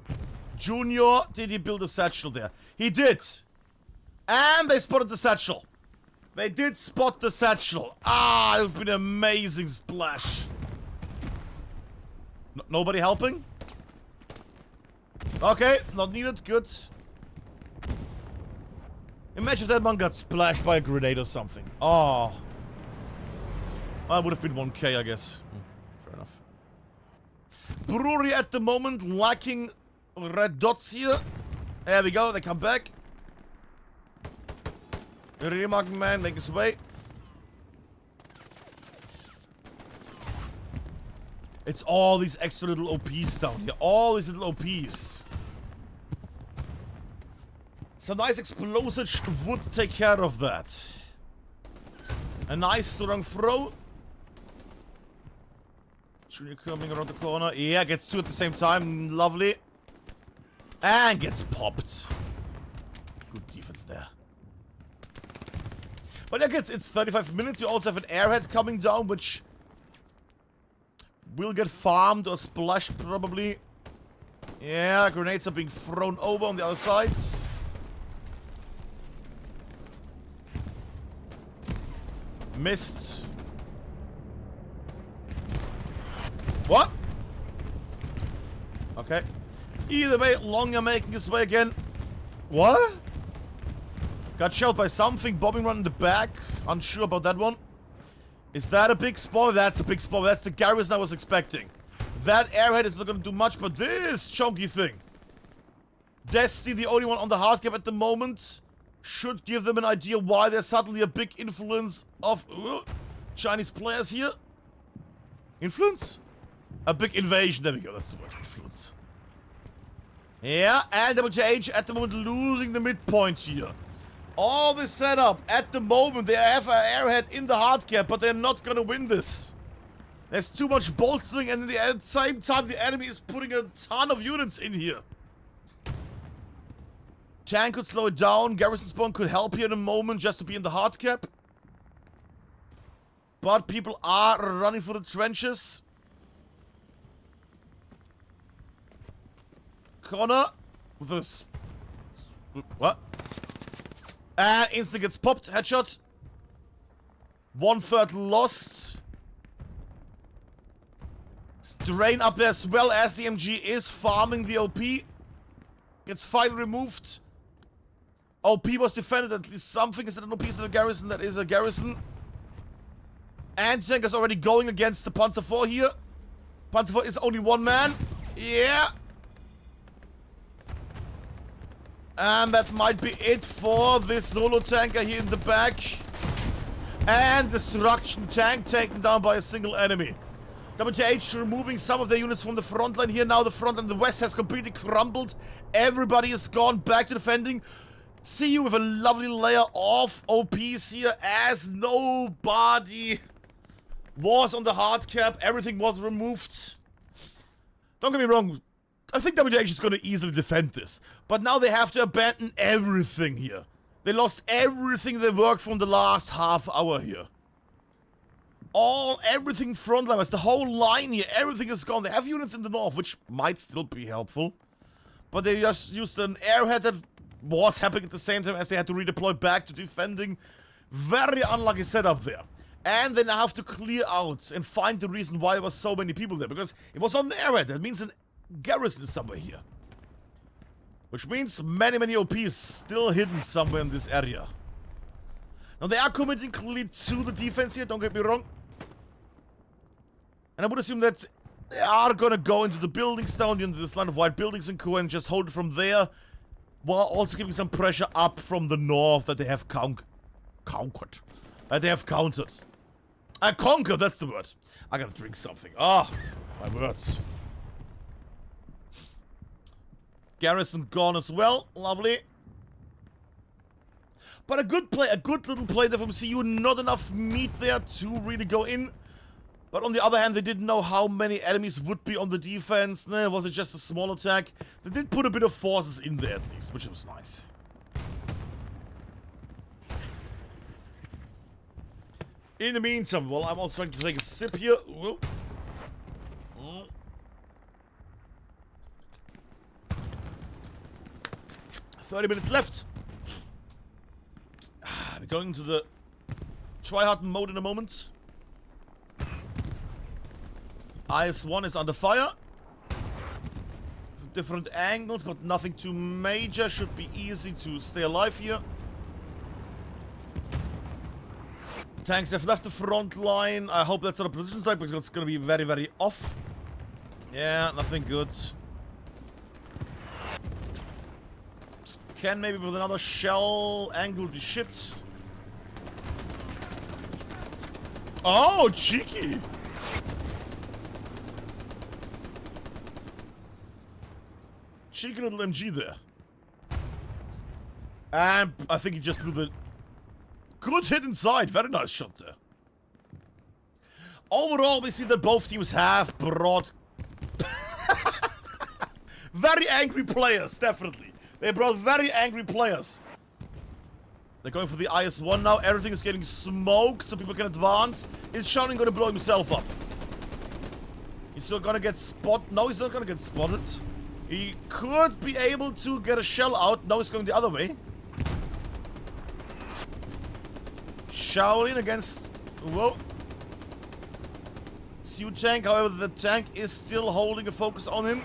Junior, did he build a satchel there? He did. And they spotted the satchel. They did spot the satchel. Ah, it would have been an amazing splash. Nobody helping? Okay, not needed. Good. Imagine if that man got splashed by a grenade or something. Oh. That would have been 1k, I guess. Fair enough. Brewery at the moment lacking red dots here. There we go, they come back. Remark man, make his way. It's all these extra little OPs down here. All these little OPs. Some nice explosives would take care of that. A nice strong throw. Junior coming around the corner. Yeah, gets 2 at the same time. Lovely. And gets popped. Good defense there. But yeah, it's 35 minutes. You also have an airhead coming down, which will get farmed or splashed probably. Yeah, grenades are being thrown over on the other sides. Missed. What? Okay. Either way, Longer making his way again. What? Got shelled by something. Bombing run in the back. Unsure about that one. Is that a big spawn? That's a big spawn. That's the garrison I was expecting. That airhead is not going to do much, but this chunky thing. Destiny, the only one on the hard cap at the moment, should give them an idea why there's suddenly a big influence of Chinese players here. Influence? A big invasion. There we go. That's the word. Influence. Yeah, and WTH at the moment losing the midpoint here. All this setup, at the moment, they have an airhead in the hard cap, but they're not gonna win this. There's too much bolstering, and at the same time, the enemy is putting a ton of units in here. Tank could slow it down. Garrison spawn could help here in a moment just to be in the hard cap. But people are running for the trenches. Connor with this. What? And instant gets popped. Headshot. 1/3 lost. Strain up there as well as the MG is farming the OP. Gets finally removed. OP was defended. At least something. Is that an OP? Is that a garrison? That is a garrison. Anti-tank is already going against the Panzer IV here. Panzer IV is only one man. Yeah. And that might be it for this solo tanker here in the back. And destruction tank taken down by a single enemy. WTH removing some of their units from the front line here. Now the front line, the west has completely crumbled. Everybody has gone back to defending. See you with a lovely layer of OPs here as nobody was on the hard cap. Everything was removed. Don't get me wrong. I think WTH is going to easily defend this. But now they have to abandon everything here. They lost everything they worked from the last half hour here. Everything frontliners, the whole line here, everything is gone. They have units in the north, which might still be helpful. But they just used an airhead that was happening at the same time as they had to redeploy back to defending. Very unlucky setup there. And they now have to clear out and find the reason why there was so many people there. Because it was not an airhead. That means an garrison is somewhere here. Which means many OPs still hidden somewhere in this area. Now they are committing clearly to the defense here, don't get me wrong. And I would assume that they are gonna go into the buildings down into this line of white buildings and co and just hold it from there. While also giving some pressure up from the north that they have conquered. That they have countered. Conquered, that's the word. I gotta drink something. Ah, my words. Garrison gone as well. Lovely. But a good play, a good little play there from CU. Not enough meat there to really go in. But on the other hand, they didn't know how many enemies would be on the defense. No, was it just a small attack? They did put a bit of forces in there at least, which was nice. In the meantime, well, I'm also trying to take a sip here. Whoa. 30 minutes left. We're going to the tryhard mode in a moment. IS-1 is under fire. Some different angles, but nothing too major. Should be easy to stay alive here. Tanks have left the front line. I hope that's not a position strike because it's going to be very, very off. Yeah, nothing good. Can maybe with another shell angle be shit. Oh, cheeky! Cheeky little MG there. And I think he just blew the... Good hit inside. Very nice shot there. Overall, we see that both teams have brought... very angry players, definitely. They brought very angry players. They're going for the IS-1 now. Everything is getting smoked so people can advance. Is Shaolin going to blow himself up? He's still going to get spotted. No, he's not going to get spotted. He could be able to get a shell out. No, he's going the other way. Shaolin against... Whoa. Su tank, however, the tank is still holding a focus on him.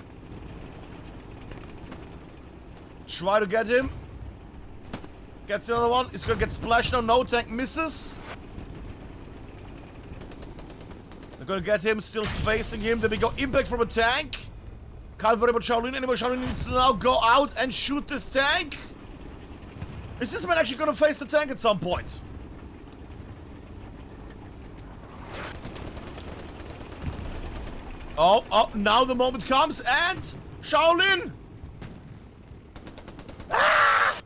Try to get him. Gets another one. He's gonna get splashed now. No, tank misses. They're gonna get him. Still facing him. Then we go impact from a tank. Can't worry about Shaolin anymore. Shaolin needs to now go out and shoot this tank. Is this man actually gonna face the tank at some point? Oh, now the moment comes and Shaolin! Ah!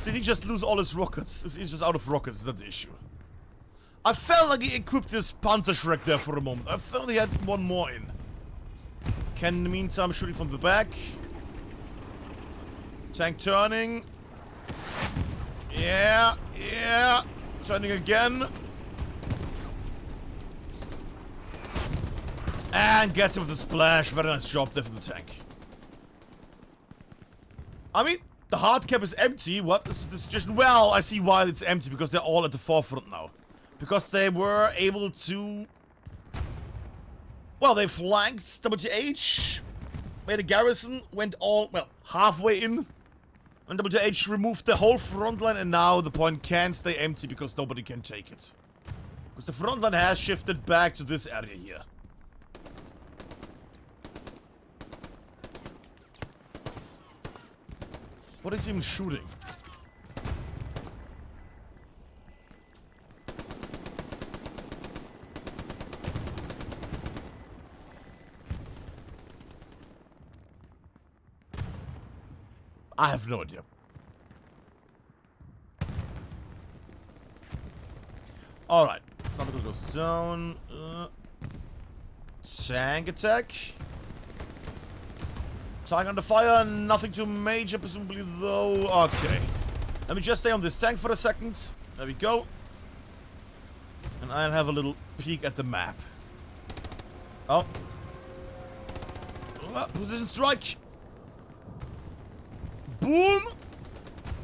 Did he just lose all his rockets? He's just out of rockets, is that the issue? I felt like he equipped his Panzerschreck there for a moment. I thought he had one more in. Ken in the meantime shooting from the back. Tank turning. Yeah. Turning again. And gets him with the splash. Very nice job there from the tank. I mean, the hard cap is empty. What is the situation? Well, I see why it's empty. Because they're all at the forefront now. Because they were able to... Well, they flanked WTH. Made a garrison. Went all, well, halfway in. And WTH removed the whole front line. And now the point can stay empty because nobody can take it. Because the front line has shifted back to this area here. What is he even shooting? I have no idea. Alright. Something goes down. Tank attack. Tank under fire, nothing too major, presumably though. Okay. Let me just stay on this tank for a second. There we go. And I'll have a little peek at the map. Oh. Position strike. Boom!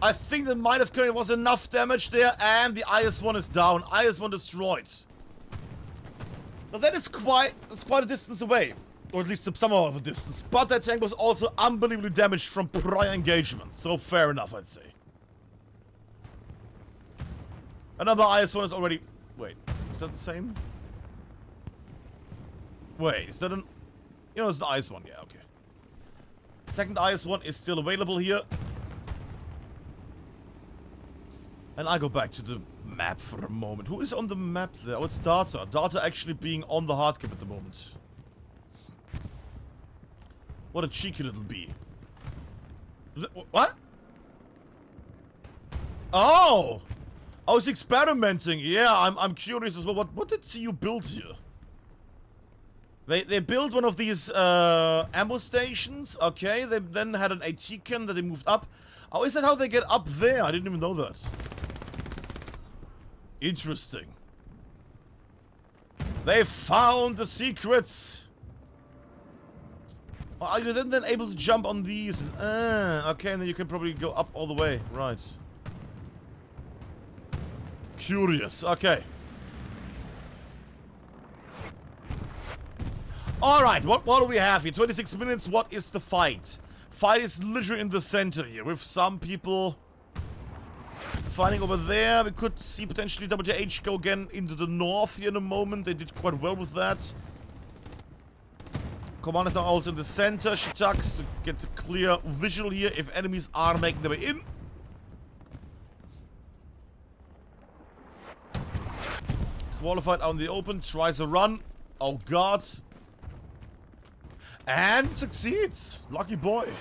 I think that might have was enough damage there, and the IS-1 is down. IS-1 destroyed. Now that is quite a distance away. Or at least some of a distance. But that tank was also unbelievably damaged from prior engagement. So fair enough, I'd say. Another IS-1 is already... Wait, is that the same? Wait, is that an... You know, it's the IS-1, yeah, okay. Second IS-1 is still available here. And I go back to the map for a moment. Who is on the map there? Oh, it's Data. Data actually being on the hardcap at the moment. What a cheeky little bee. What? Oh! I was experimenting. Yeah, I'm curious as well. What did CU build here? They built one of these ammo stations. Okay, they then had an AT can that they moved up. Oh, is that how they get up there? I didn't even know that. Interesting. They found the secrets. Are you then able to jump on these? Okay, and then you can probably go up all the way. Right. Curious. Okay. Alright, what do we have here? 26 minutes, what is the fight? Fight is literally in the center here, with some people fighting over there. We could see potentially WTH go again into the north here in a moment. They did quite well with that. Commanders are also in the center. Shitaks to get a clear visual here if enemies are making their way in. Qualified out in the open, tries a run. Oh god. And succeeds. Lucky boy.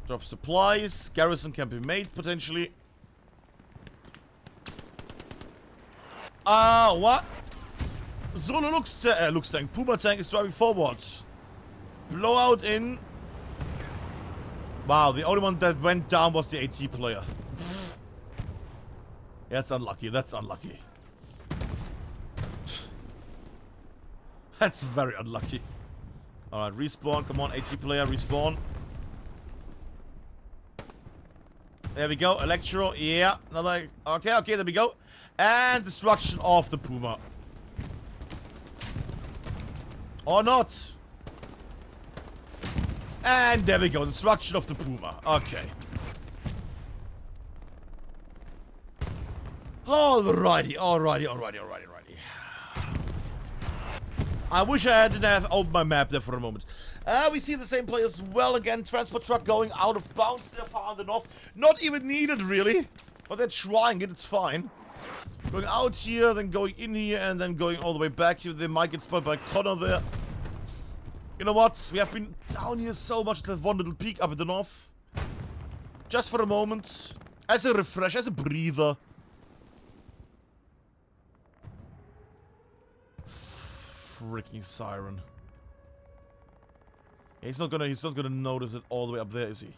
Drop supplies. Garrison can be made potentially. What? Zulu looks tank. Puma tank is driving forward. Blowout in. Wow, the only one that went down was the AT player. That's unlucky. That's unlucky. That's very unlucky. Alright, respawn. Come on, AT player, respawn. There we go. Electro. Yeah. Another. Okay, there we go. And destruction of the Puma. Or not. And there we go. Destruction of the Puma. Okay. Alrighty. I wish I didn't have opened my map there for a moment. We see the same play as well again. Transport truck going out of bounds there far on the north. Not even needed, really. But they're trying it. It's fine. Going out here, then going in here, and then going all the way back here. They might get spotted by Connor there. You know what? We have been down here so much to have one little peek up in the north. Just for a moment. As a refresh, as a breather. Freaking siren. He's not gonna notice it all the way up there, is he?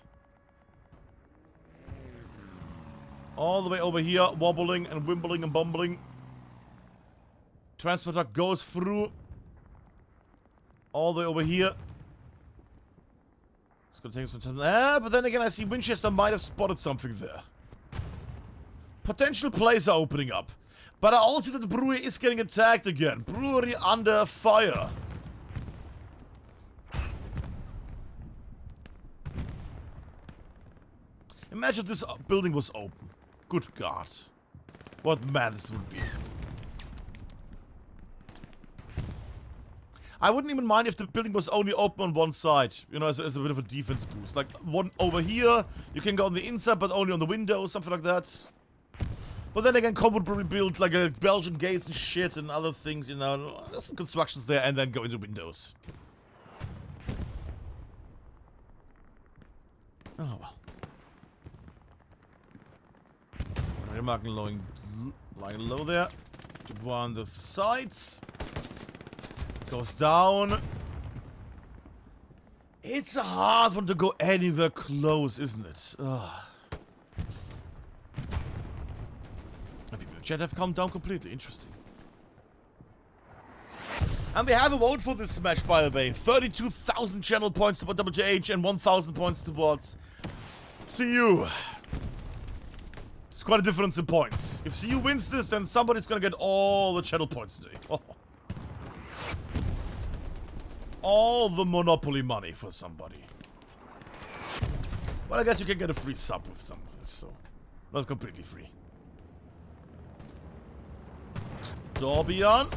All the way over here, wobbling and wimbling and bumbling. Transport truck goes through. All the way over here. It's gonna take some time. But then again, I see Winchester might have spotted something there. Potential plays are opening up. But I also see that the brewery is getting attacked again. Brewery under fire. Imagine if this building was open. Good God. What madness would be. I wouldn't even mind if the building was only open on one side. You know, as a bit of a defense boost. Like, one over here. You can go on the inside, but only on the window. Something like that. But then again, Com would probably build like a Belgian gates and shit and other things, you know. There's some constructions there and then go into windows. Oh well. Remarking lying low there. On the sides. Goes down. It's a hard one to go anywhere close, isn't it? Ugh. Chat have calmed down completely. Interesting. And we have a vote for this match, by the way. 32,000 channel points towards WTH and 1,000 points towards CU. It's quite a difference in points. If CU wins this, then somebody's gonna get all the channel points today. Oh. All the Monopoly money for somebody. Well, I guess you can get a free sub with some of this, so not completely free. Dorbion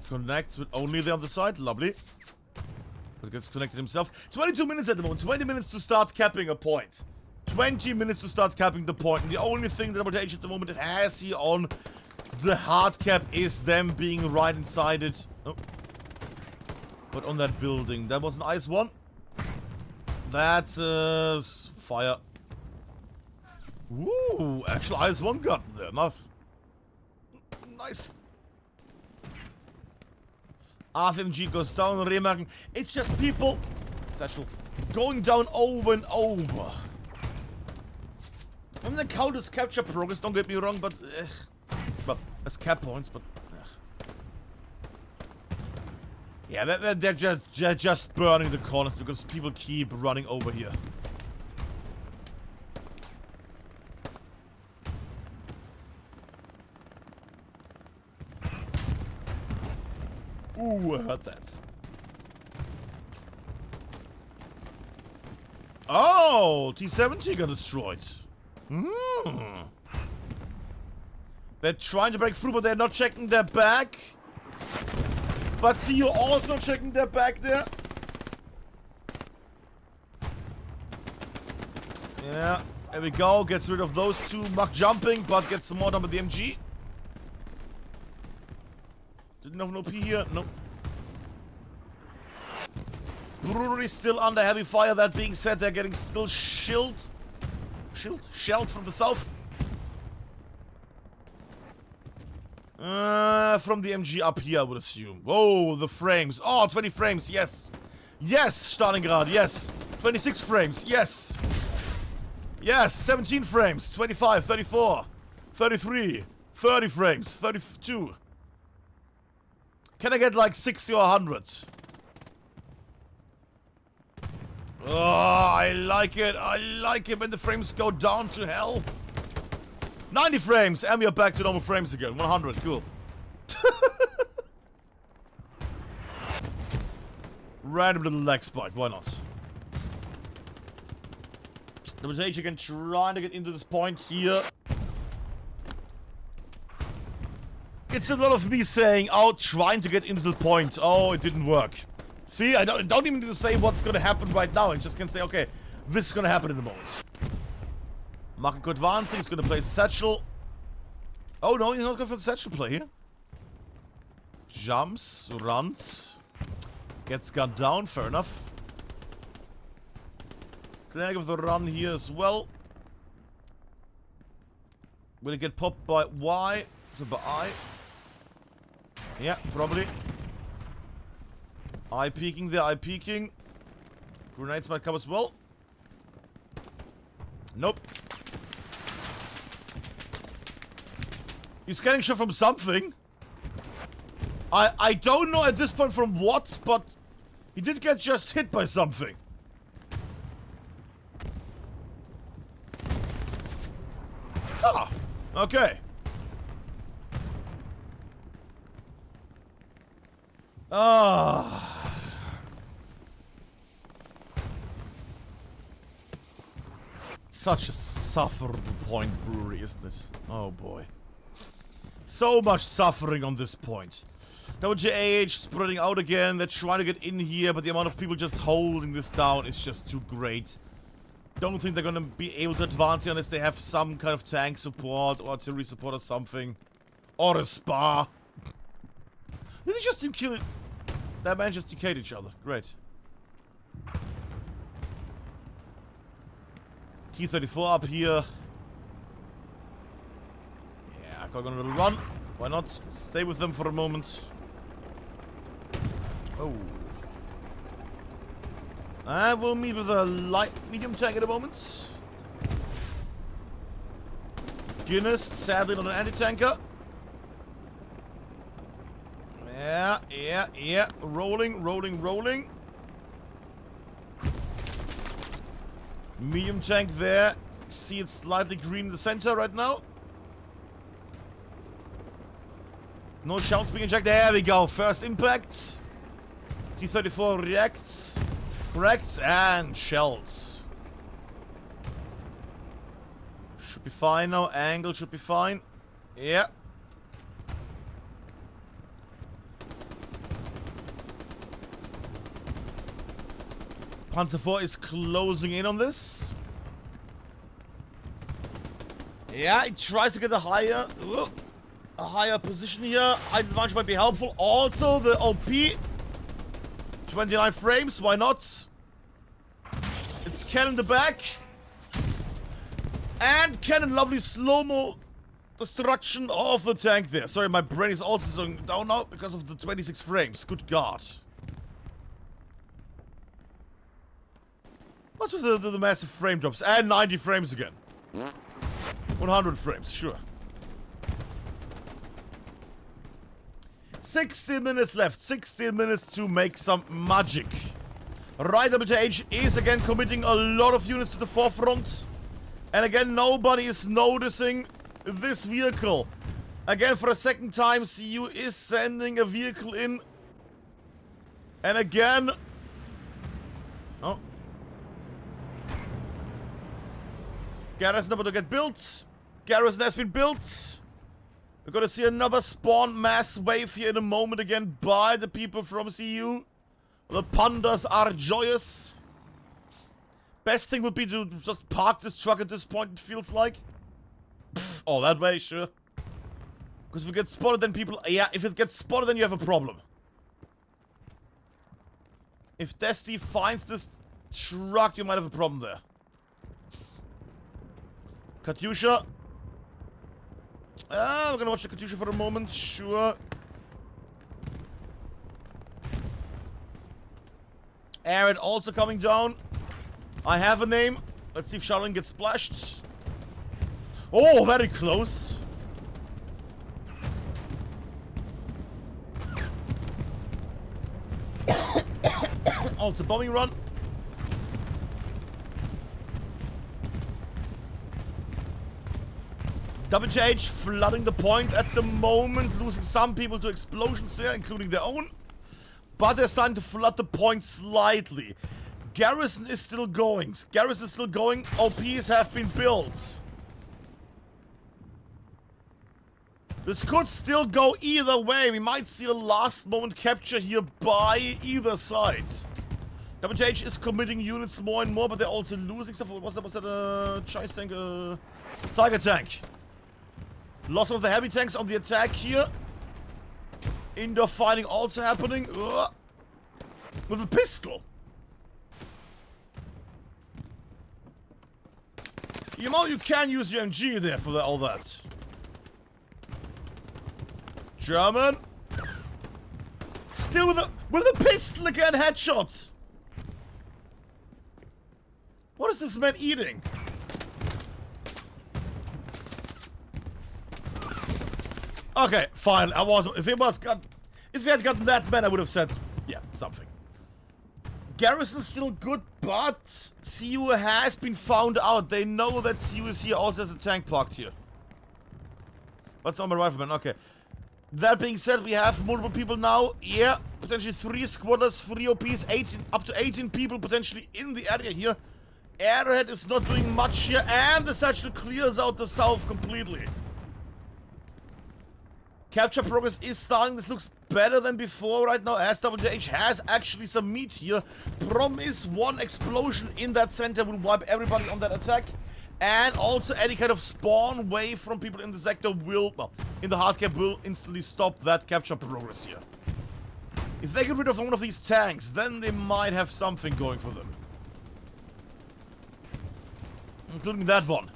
connects with only the other side. Lovely. But gets connected himself. 22 minutes at the moment. 20 minutes to start capping a point. 20 minutes to start capping the point. And the only thing that WTH at the moment has here on The hard cap is them being right inside it. Oh. But on that building. That was an ice one. That's fire. Woo! Actual ice one gun there. Nice. RFMG goes down. Remarking. It's just people. Satchel. Going down over and over. I mean, the count is capture progress, don't get me wrong, but... well, as cap points, but... yeah, they're just burning the corners because people keep running over here. Ooh, I heard that. Oh, T-70 got destroyed. They're trying to break through, but they're not checking their back. But see, you're also checking their back there. Yeah, there we go. Gets rid of those two. Muck jumping, but gets some more done with the MG. Didn't have no P here. Nope. Brewery still under heavy fire. That being said, they're getting still shelled from the south. From the MG up here, I would assume. Whoa, the frames. Oh, 20 frames, yes. Yes, Stalingrad, yes. 26 frames, yes. Yes, 17 frames. 25, 34, 33, 30 frames, 32. Can I get like 60 or 100? Oh, I like it. I like it when the frames go down to hell. 90 frames, and we are back to normal frames again. 100, cool. Random little leg spike, why not? WTH again trying to get into this point here. It's a lot of me saying, oh, trying to get into the point. Oh, it didn't work. See, I don't even need to say what's gonna happen right now. I just can say, okay, this is gonna happen in a moment. Marco advancing, he's gonna play satchel. Oh no, he's not going for the satchel play here. Jumps, runs. Gets gunned down, fair enough. Clank with the run here as well. Will it get popped by Y? So by I? Yeah, probably. I peeking there, I peeking. Grenades might come as well. Nope. He's getting shot from something. I don't know at this point from what, but he did get just hit by something. Ah, okay. Ah. Such a sufferable point, Brewery, isn't it? Oh boy. So much suffering on this point. WTH spreading out again. They're trying to get in here, but the amount of people just holding this down is just too great. Don't think they're gonna be able to advance here unless they have some kind of tank support or artillery support or something. Or a spa. Did they just kill it? That man just decayed each other. Great. T-34 up here. Yeah, got a little run. Why not? Stay with them for a moment. Oh. And we'll meet with a light medium tank in a moment. Guinness, sadly not an anti-tanker. Yeah. Rolling. Medium tank there. See it's slightly green in the center right now. No shells being injected. There we go. First impact. T-34 reacts. Correct. And shells. Should be fine now. Angle should be fine. Yeah. Panzer IV is closing in on this. Yeah, he tries to get a higher. Ooh. a higher position here. Height advantage might be helpful. Also, the OP. 29 frames, why not? It's Ken in the back. And Ken in lovely slow-mo destruction of the tank there. Sorry, my brain is also going down now because of the 26 frames. Good God. What's with the massive frame drops? And 90 frames again. 100 frames, sure. 16 minutes left. 16 minutes to make some magic. Right, WTH is again committing a lot of units to the forefront. And again, nobody is noticing this vehicle. Again, for a second time, CU is sending a vehicle in. And again... Oh. Garrison about to get built. Garrison has been built. We're gonna see another spawn mass wave here in a moment again by the people from CU. The pandas are joyous. Best thing would be to just park this truck at this point, it feels like. Pfft, oh, that way, sure. Because if it gets spotted, then people... Yeah, if it gets spotted, then you have a problem. If Destiny finds this truck, you might have a problem there. Katyusha. We're gonna watch the Katyusha for a moment, sure. Aaron also coming down. I have a name. Let's see if Charlene gets splashed. Oh, very close. Oh, it's a bombing run. WTH flooding the point at the moment, losing some people to explosions there, including their own. But they're starting to flood the point slightly. Garrison is still going. Garrison is still going. OPs have been built. This could still go either way. We might see a last moment capture here by either side. WTH is committing units more and more, but they're also losing stuff. What was that? Was that a Chase tank? Tiger tank. Loss of the heavy tanks on the attack here. Indoor fighting also happening. With a pistol. You know, you can use your MG there for all that. German. Still with a pistol again, headshot. What is this man eating? Okay, fine. If he had gotten that man, I would have said, yeah, something. Garrison's still good, but CU has been found out. They know that CU is here, also has a tank parked here. That's not my rifleman, okay. That being said, we have multiple people now. Yeah, potentially 3 squatters, 3 OPs, 18, up to 18 people potentially in the area here. Arrowhead is not doing much here, and this actually clears out the south completely. Capture progress is starting. This looks better than before right now, as WTH has actually some meat here. Problem is, one explosion in that center will wipe everybody on that attack. And also any kind of spawn wave from people in the sector will, well, in the hard cap will instantly stop that capture progress here. If they get rid of one of these tanks, then they might have something going for them. Including that one.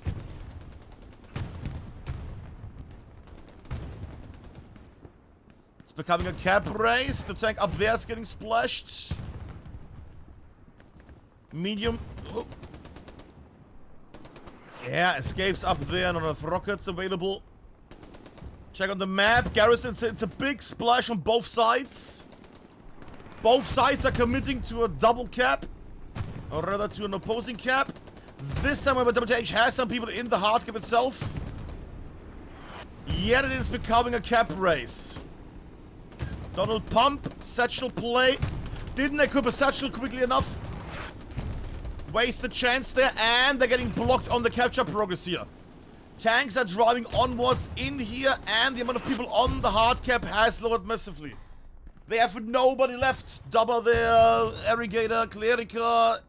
It's becoming a cap race. The tank up there is getting splashed. Medium. Oh. Yeah, escapes up there. Not enough rockets available. Check on the map. Garrison, it's a big splash on both sides. Both sides are committing to a double cap. Or rather to an opposing cap. This time, however, WTH has some people in the hard cap itself. Yet it is becoming a cap race. Donald pump. Satchel play. Didn't equip a satchel quickly enough. Wasted chance there, and they're getting blocked on the capture progress here. Tanks are driving onwards in here, and the amount of people on the hard cap has lowered massively. They have nobody left. Dubber there, Irrigator, Clerica.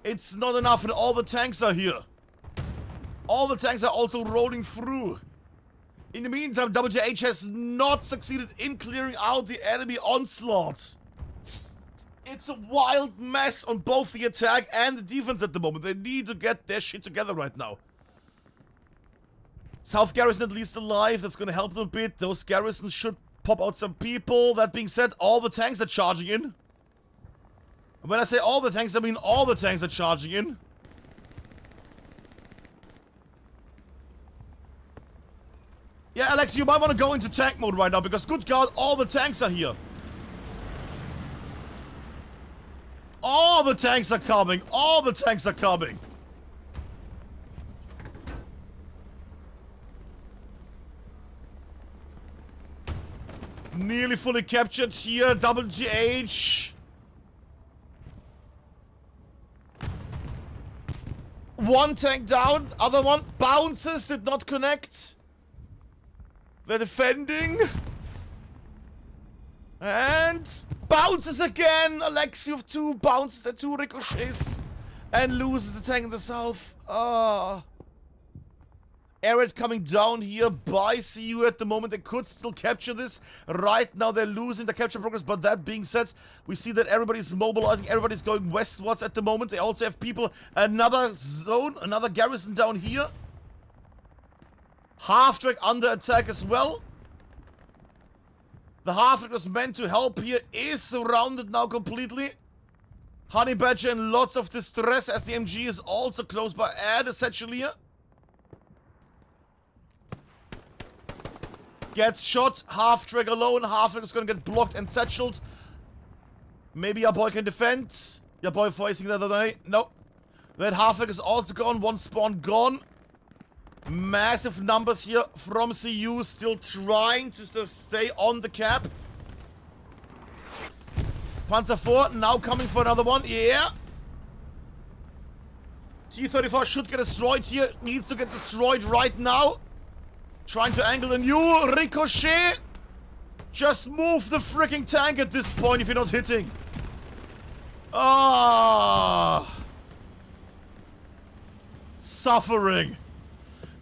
It's not enough, and all the tanks are here. All the tanks are also rolling through. In the meantime, WTH has not succeeded in clearing out the enemy onslaught. It's a wild mess on both the attack and the defense at the moment. They need to get their shit together right now. South Garrison at least alive. That's going to help them a bit. Those garrisons should pop out some people. That being said, all the tanks are charging in. And when I say all the tanks, I mean all the tanks are charging in. Yeah, Alex, you might want to go into tank mode right now because, good God, all the tanks are here. All the tanks are coming. All the tanks are coming. Nearly fully captured here. WTH. One tank down. Other one bounces. Did not connect. They're defending. And bounces again. Alexi of 2 bounces the 2 ricochets. And loses the tank in the south. Arid coming down here by CU at the moment. They could still capture this. Right now they're losing the capture progress. But that being said, we see that everybody's mobilizing. Everybody's going westwards at the moment. They also have people. Another zone. Another garrison down here. Half-track under attack as well. The half-track was meant to help here is surrounded now completely. Honey Badger in lots of distress as the MG is also close by air essentially here. Gets shot. Half-track alone. Half-track is going to get blocked and satcheled. Maybe your boy can defend. Your boy facing the other way. No. That half-track is also gone. One spawn gone. Massive numbers here from CU, still trying to stay on the cap. Panzer IV now coming for another one. Yeah. T-34 should get destroyed here. Needs to get destroyed right now. Trying to angle a new ricochet. Just move the freaking tank at this point if you're not hitting. Suffering.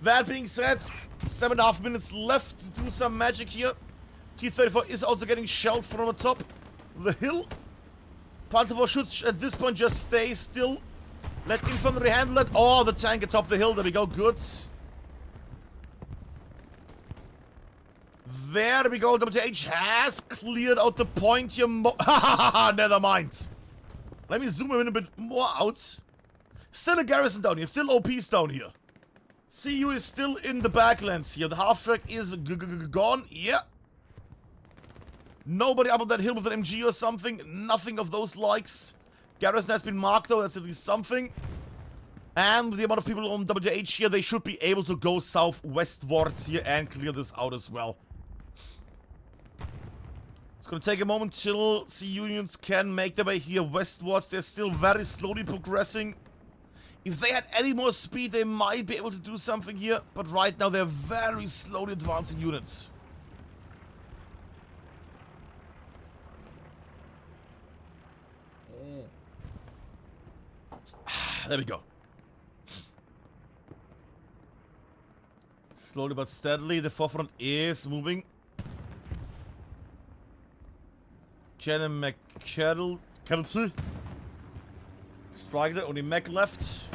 That being said, 7.5 minutes left to do some magic here. T-34 is also getting shelled from the top of the hill. Panzer IV should at this point just stay still. Let infantry handle it. Oh, the tank atop the hill. There we go. Good. There we go. WTH has cleared out the point here. Never mind. Let me zoom in a bit more out. Still a garrison down here. Still OPs down here. CU is still in the backlands here. The half-track is gone. Yeah. Nobody up on that hill with an MG or something. Nothing of those likes. Garrison has been marked though. That's at least something. And with the amount of people on WTH here, they should be able to go southwestwards here and clear this out as well. It's going to take a moment till CU units can make their way here westwards. They're still very slowly progressing. If they had any more speed, they might be able to do something here. But right now, they're very slowly advancing units. There we go. Slowly but steadily, the forefront is moving. Cannon McCarroll. Strike it, only mech left.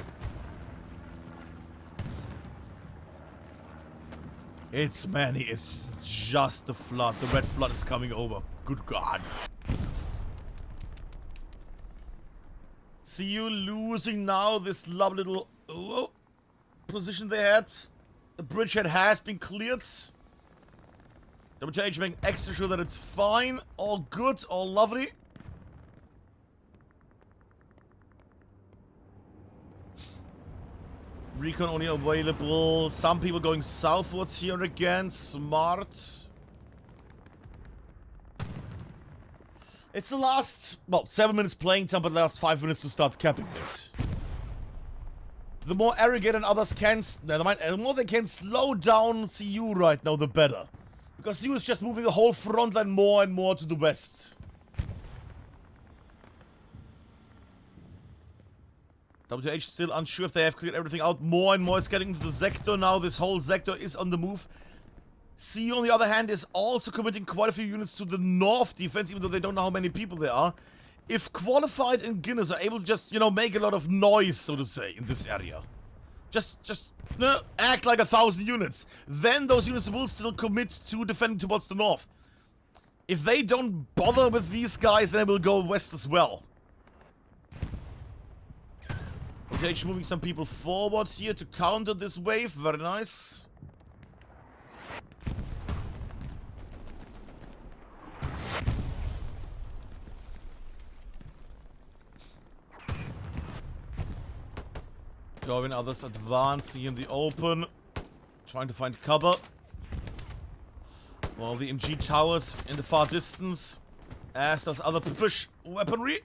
It's many, it's just the flood. The red flood is coming over. Good God. See you losing now this lovely little position they had. The bridgehead has been cleared. WTH making extra sure that it's fine. All good, all lovely. Recon only available. Some people going southwards here again. Smart. It's the last, well, 7 minutes playing time, but the last 5 minutes to start capping this. The more arrogant and others can, never mind, the more they can slow down CU right now, the better. Because CU is just moving the whole front line more and more to the west. WTH still unsure if they have cleared everything out. More and more is getting into the sector now. This whole sector is on the move. CU, on the other hand, is also committing quite a few units to the north defense, even though they don't know how many people there are. If Qualified and Guinness are able to just, you know, make a lot of noise, so to say, in this area. Just act like 1,000 units. Then those units will still commit to defending towards the north. If they don't bother with these guys, then they will go west as well. WTH moving some people forward here to counter this wave. Very nice. Going others advancing in the open. Trying to find cover. While the MG towers in the far distance. As does other push weaponry.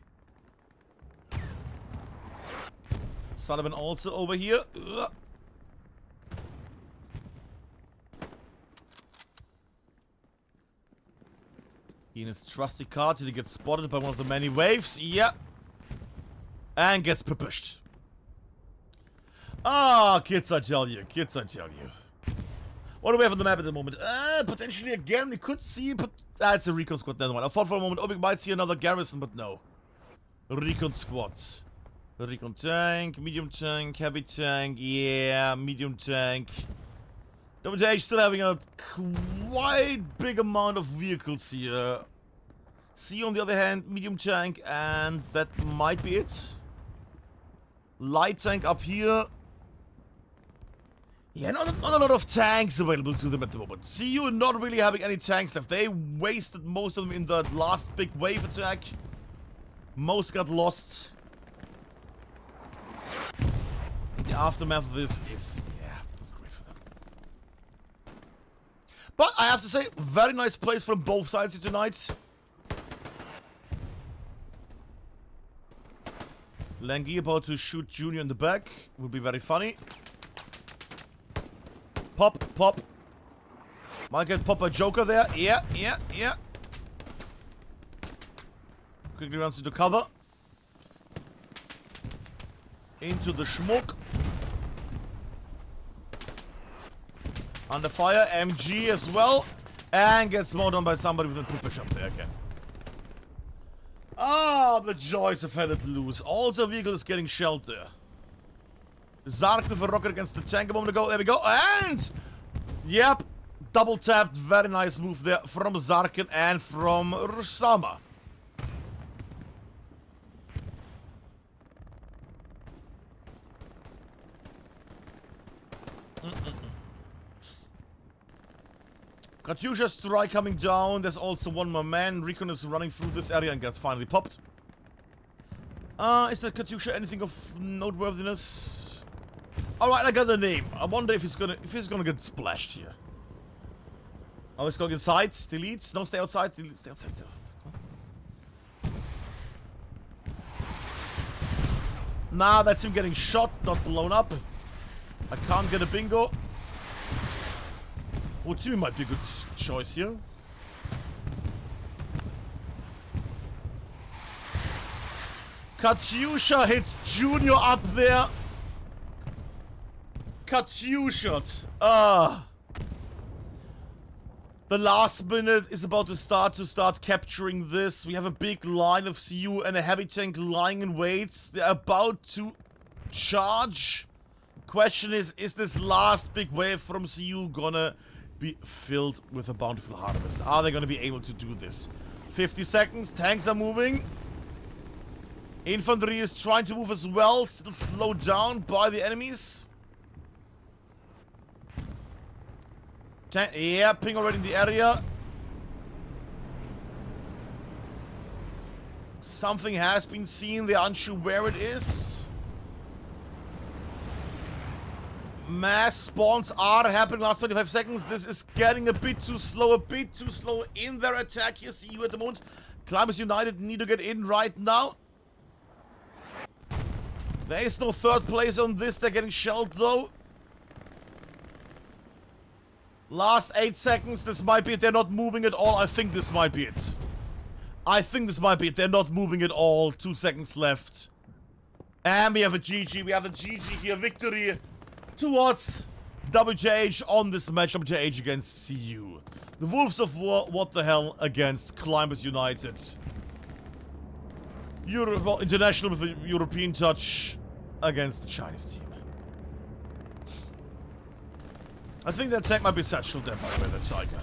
Sullivan also over here. In his trusty car till he gets spotted by one of the many waves. Yeah. And gets pushed. Ah, kids, I tell you. Kids, I tell you. What do we have on the map at the moment? Potentially again, we could see, but it's a recon squad. Never mind. I thought for a moment, oh, we might see another garrison, but no. Recon squad. Recon tank, medium tank, heavy tank, yeah, medium tank. WTH still having a quite big amount of vehicles here. C on the other hand, medium tank, and that might be it. Light tank up here. Yeah, not a lot of tanks available to them at the moment. CU not really having any tanks left. They wasted most of them in that last big wave attack. Most got lost. The aftermath of this is, yeah, not great for them. But I have to say, very nice plays from both sides here tonight. Langy about to shoot Junior in the back. Will be very funny. Pop, pop. Might get pop a Joker there. Yeah, yeah, yeah. Quickly runs into cover. Into the smoke. Under fire. MG as well. And gets mowed on by somebody with a push up there again. Ah, the joys of having it loose. Also, vehicle is getting shelled there. Zark with a rocket against the tank a moment ago. There we go. And, yep, double tapped. Very nice move there from Zarkin and from Rusama. Katyusha strike coming down. There's also one more man. Recon is running through this area and gets finally popped. Is that Katyusha anything of noteworthiness? Alright, I got the name. I wonder if he's gonna get splashed here. Oh, he's going inside. Delete. No, stay outside. Delete. Stay outside. Stay outside. Nah, that's him getting shot, not blown up. I can't get a bingo. Oh, Timmy might be a good choice here. Katyusha hits Junior up there. Katyusha. The last minute is about to start capturing this. We have a big line of CU and a heavy tank lying in wait. They're about to charge. Question is this last big wave from CU gonna be filled with a bountiful harvest? Are they gonna be able to do this? 50 seconds, tanks are moving. Infantry is trying to move as well, still slowed down by the enemies. Yeah, ping already in the area. Something has been seen, they're unsure where it is. Mass spawns are happening last 25 seconds. This is getting a bit too slow in their attack here. See you at the moment. Climbers United need to get in right now. There is no third place on this. They're getting shelled though. Last 8 seconds. This might be it. They're not moving at all. I think this might be it. I think this might be it. They're not moving at all. 2 seconds left. And we have a GG. We have a GG here. Victory towards WTH on this match, WTH against CU. The Wolves of War, what the hell, against Climbers United. International with a European touch against the Chinese team. I think that tank might be satchel there, by the way, the Tiger.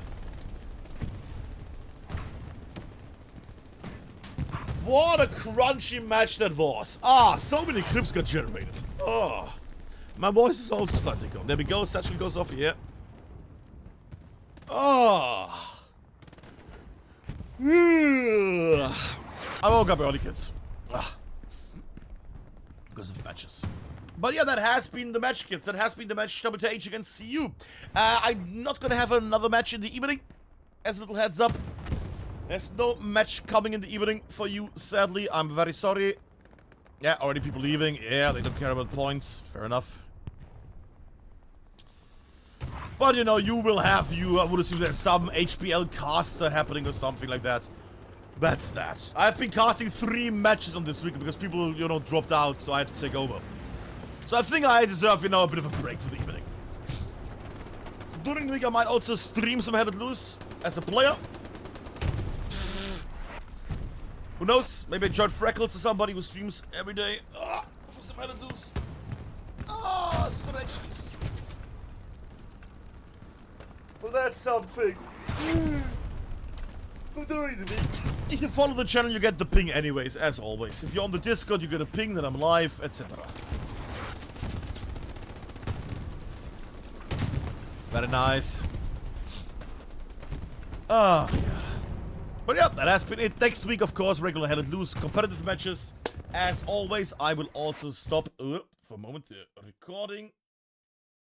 What a crunchy match that was. Ah, so many clips got generated. Oh, my voice is also slightly gone. There we go, satchel goes off here. Oh. I woke up early, kids. Because of matches. But yeah, that has been the match, kids. That has been the match WTH against CU. I'm not gonna have another match in the evening. As a little heads up. There's no match coming in the evening for you, sadly. I'm very sorry. Yeah, already people leaving. Yeah, they don't care about points. Fair enough. But, you know, you will have, I would assume there's some HPL caster happening or something like that. That's that. I've been casting 3 matches on this week because people, you know, dropped out, so I had to take over. So I think I deserve, you know, a bit of a break for the evening. During the week, I might also stream some Headed Loose as a player. Who knows? Maybe I join Freckles or somebody who streams every day for some Headed Loose. Stretchies. Well, that's something. If you follow the channel, you get the ping anyways, as always. If you're on the Discord, you get a ping that I'm live, etc. Very nice. Yeah. But yeah, that has been it. Next week, of course, regular Headed Loose competitive matches. As always, I will also stop for a moment the recording.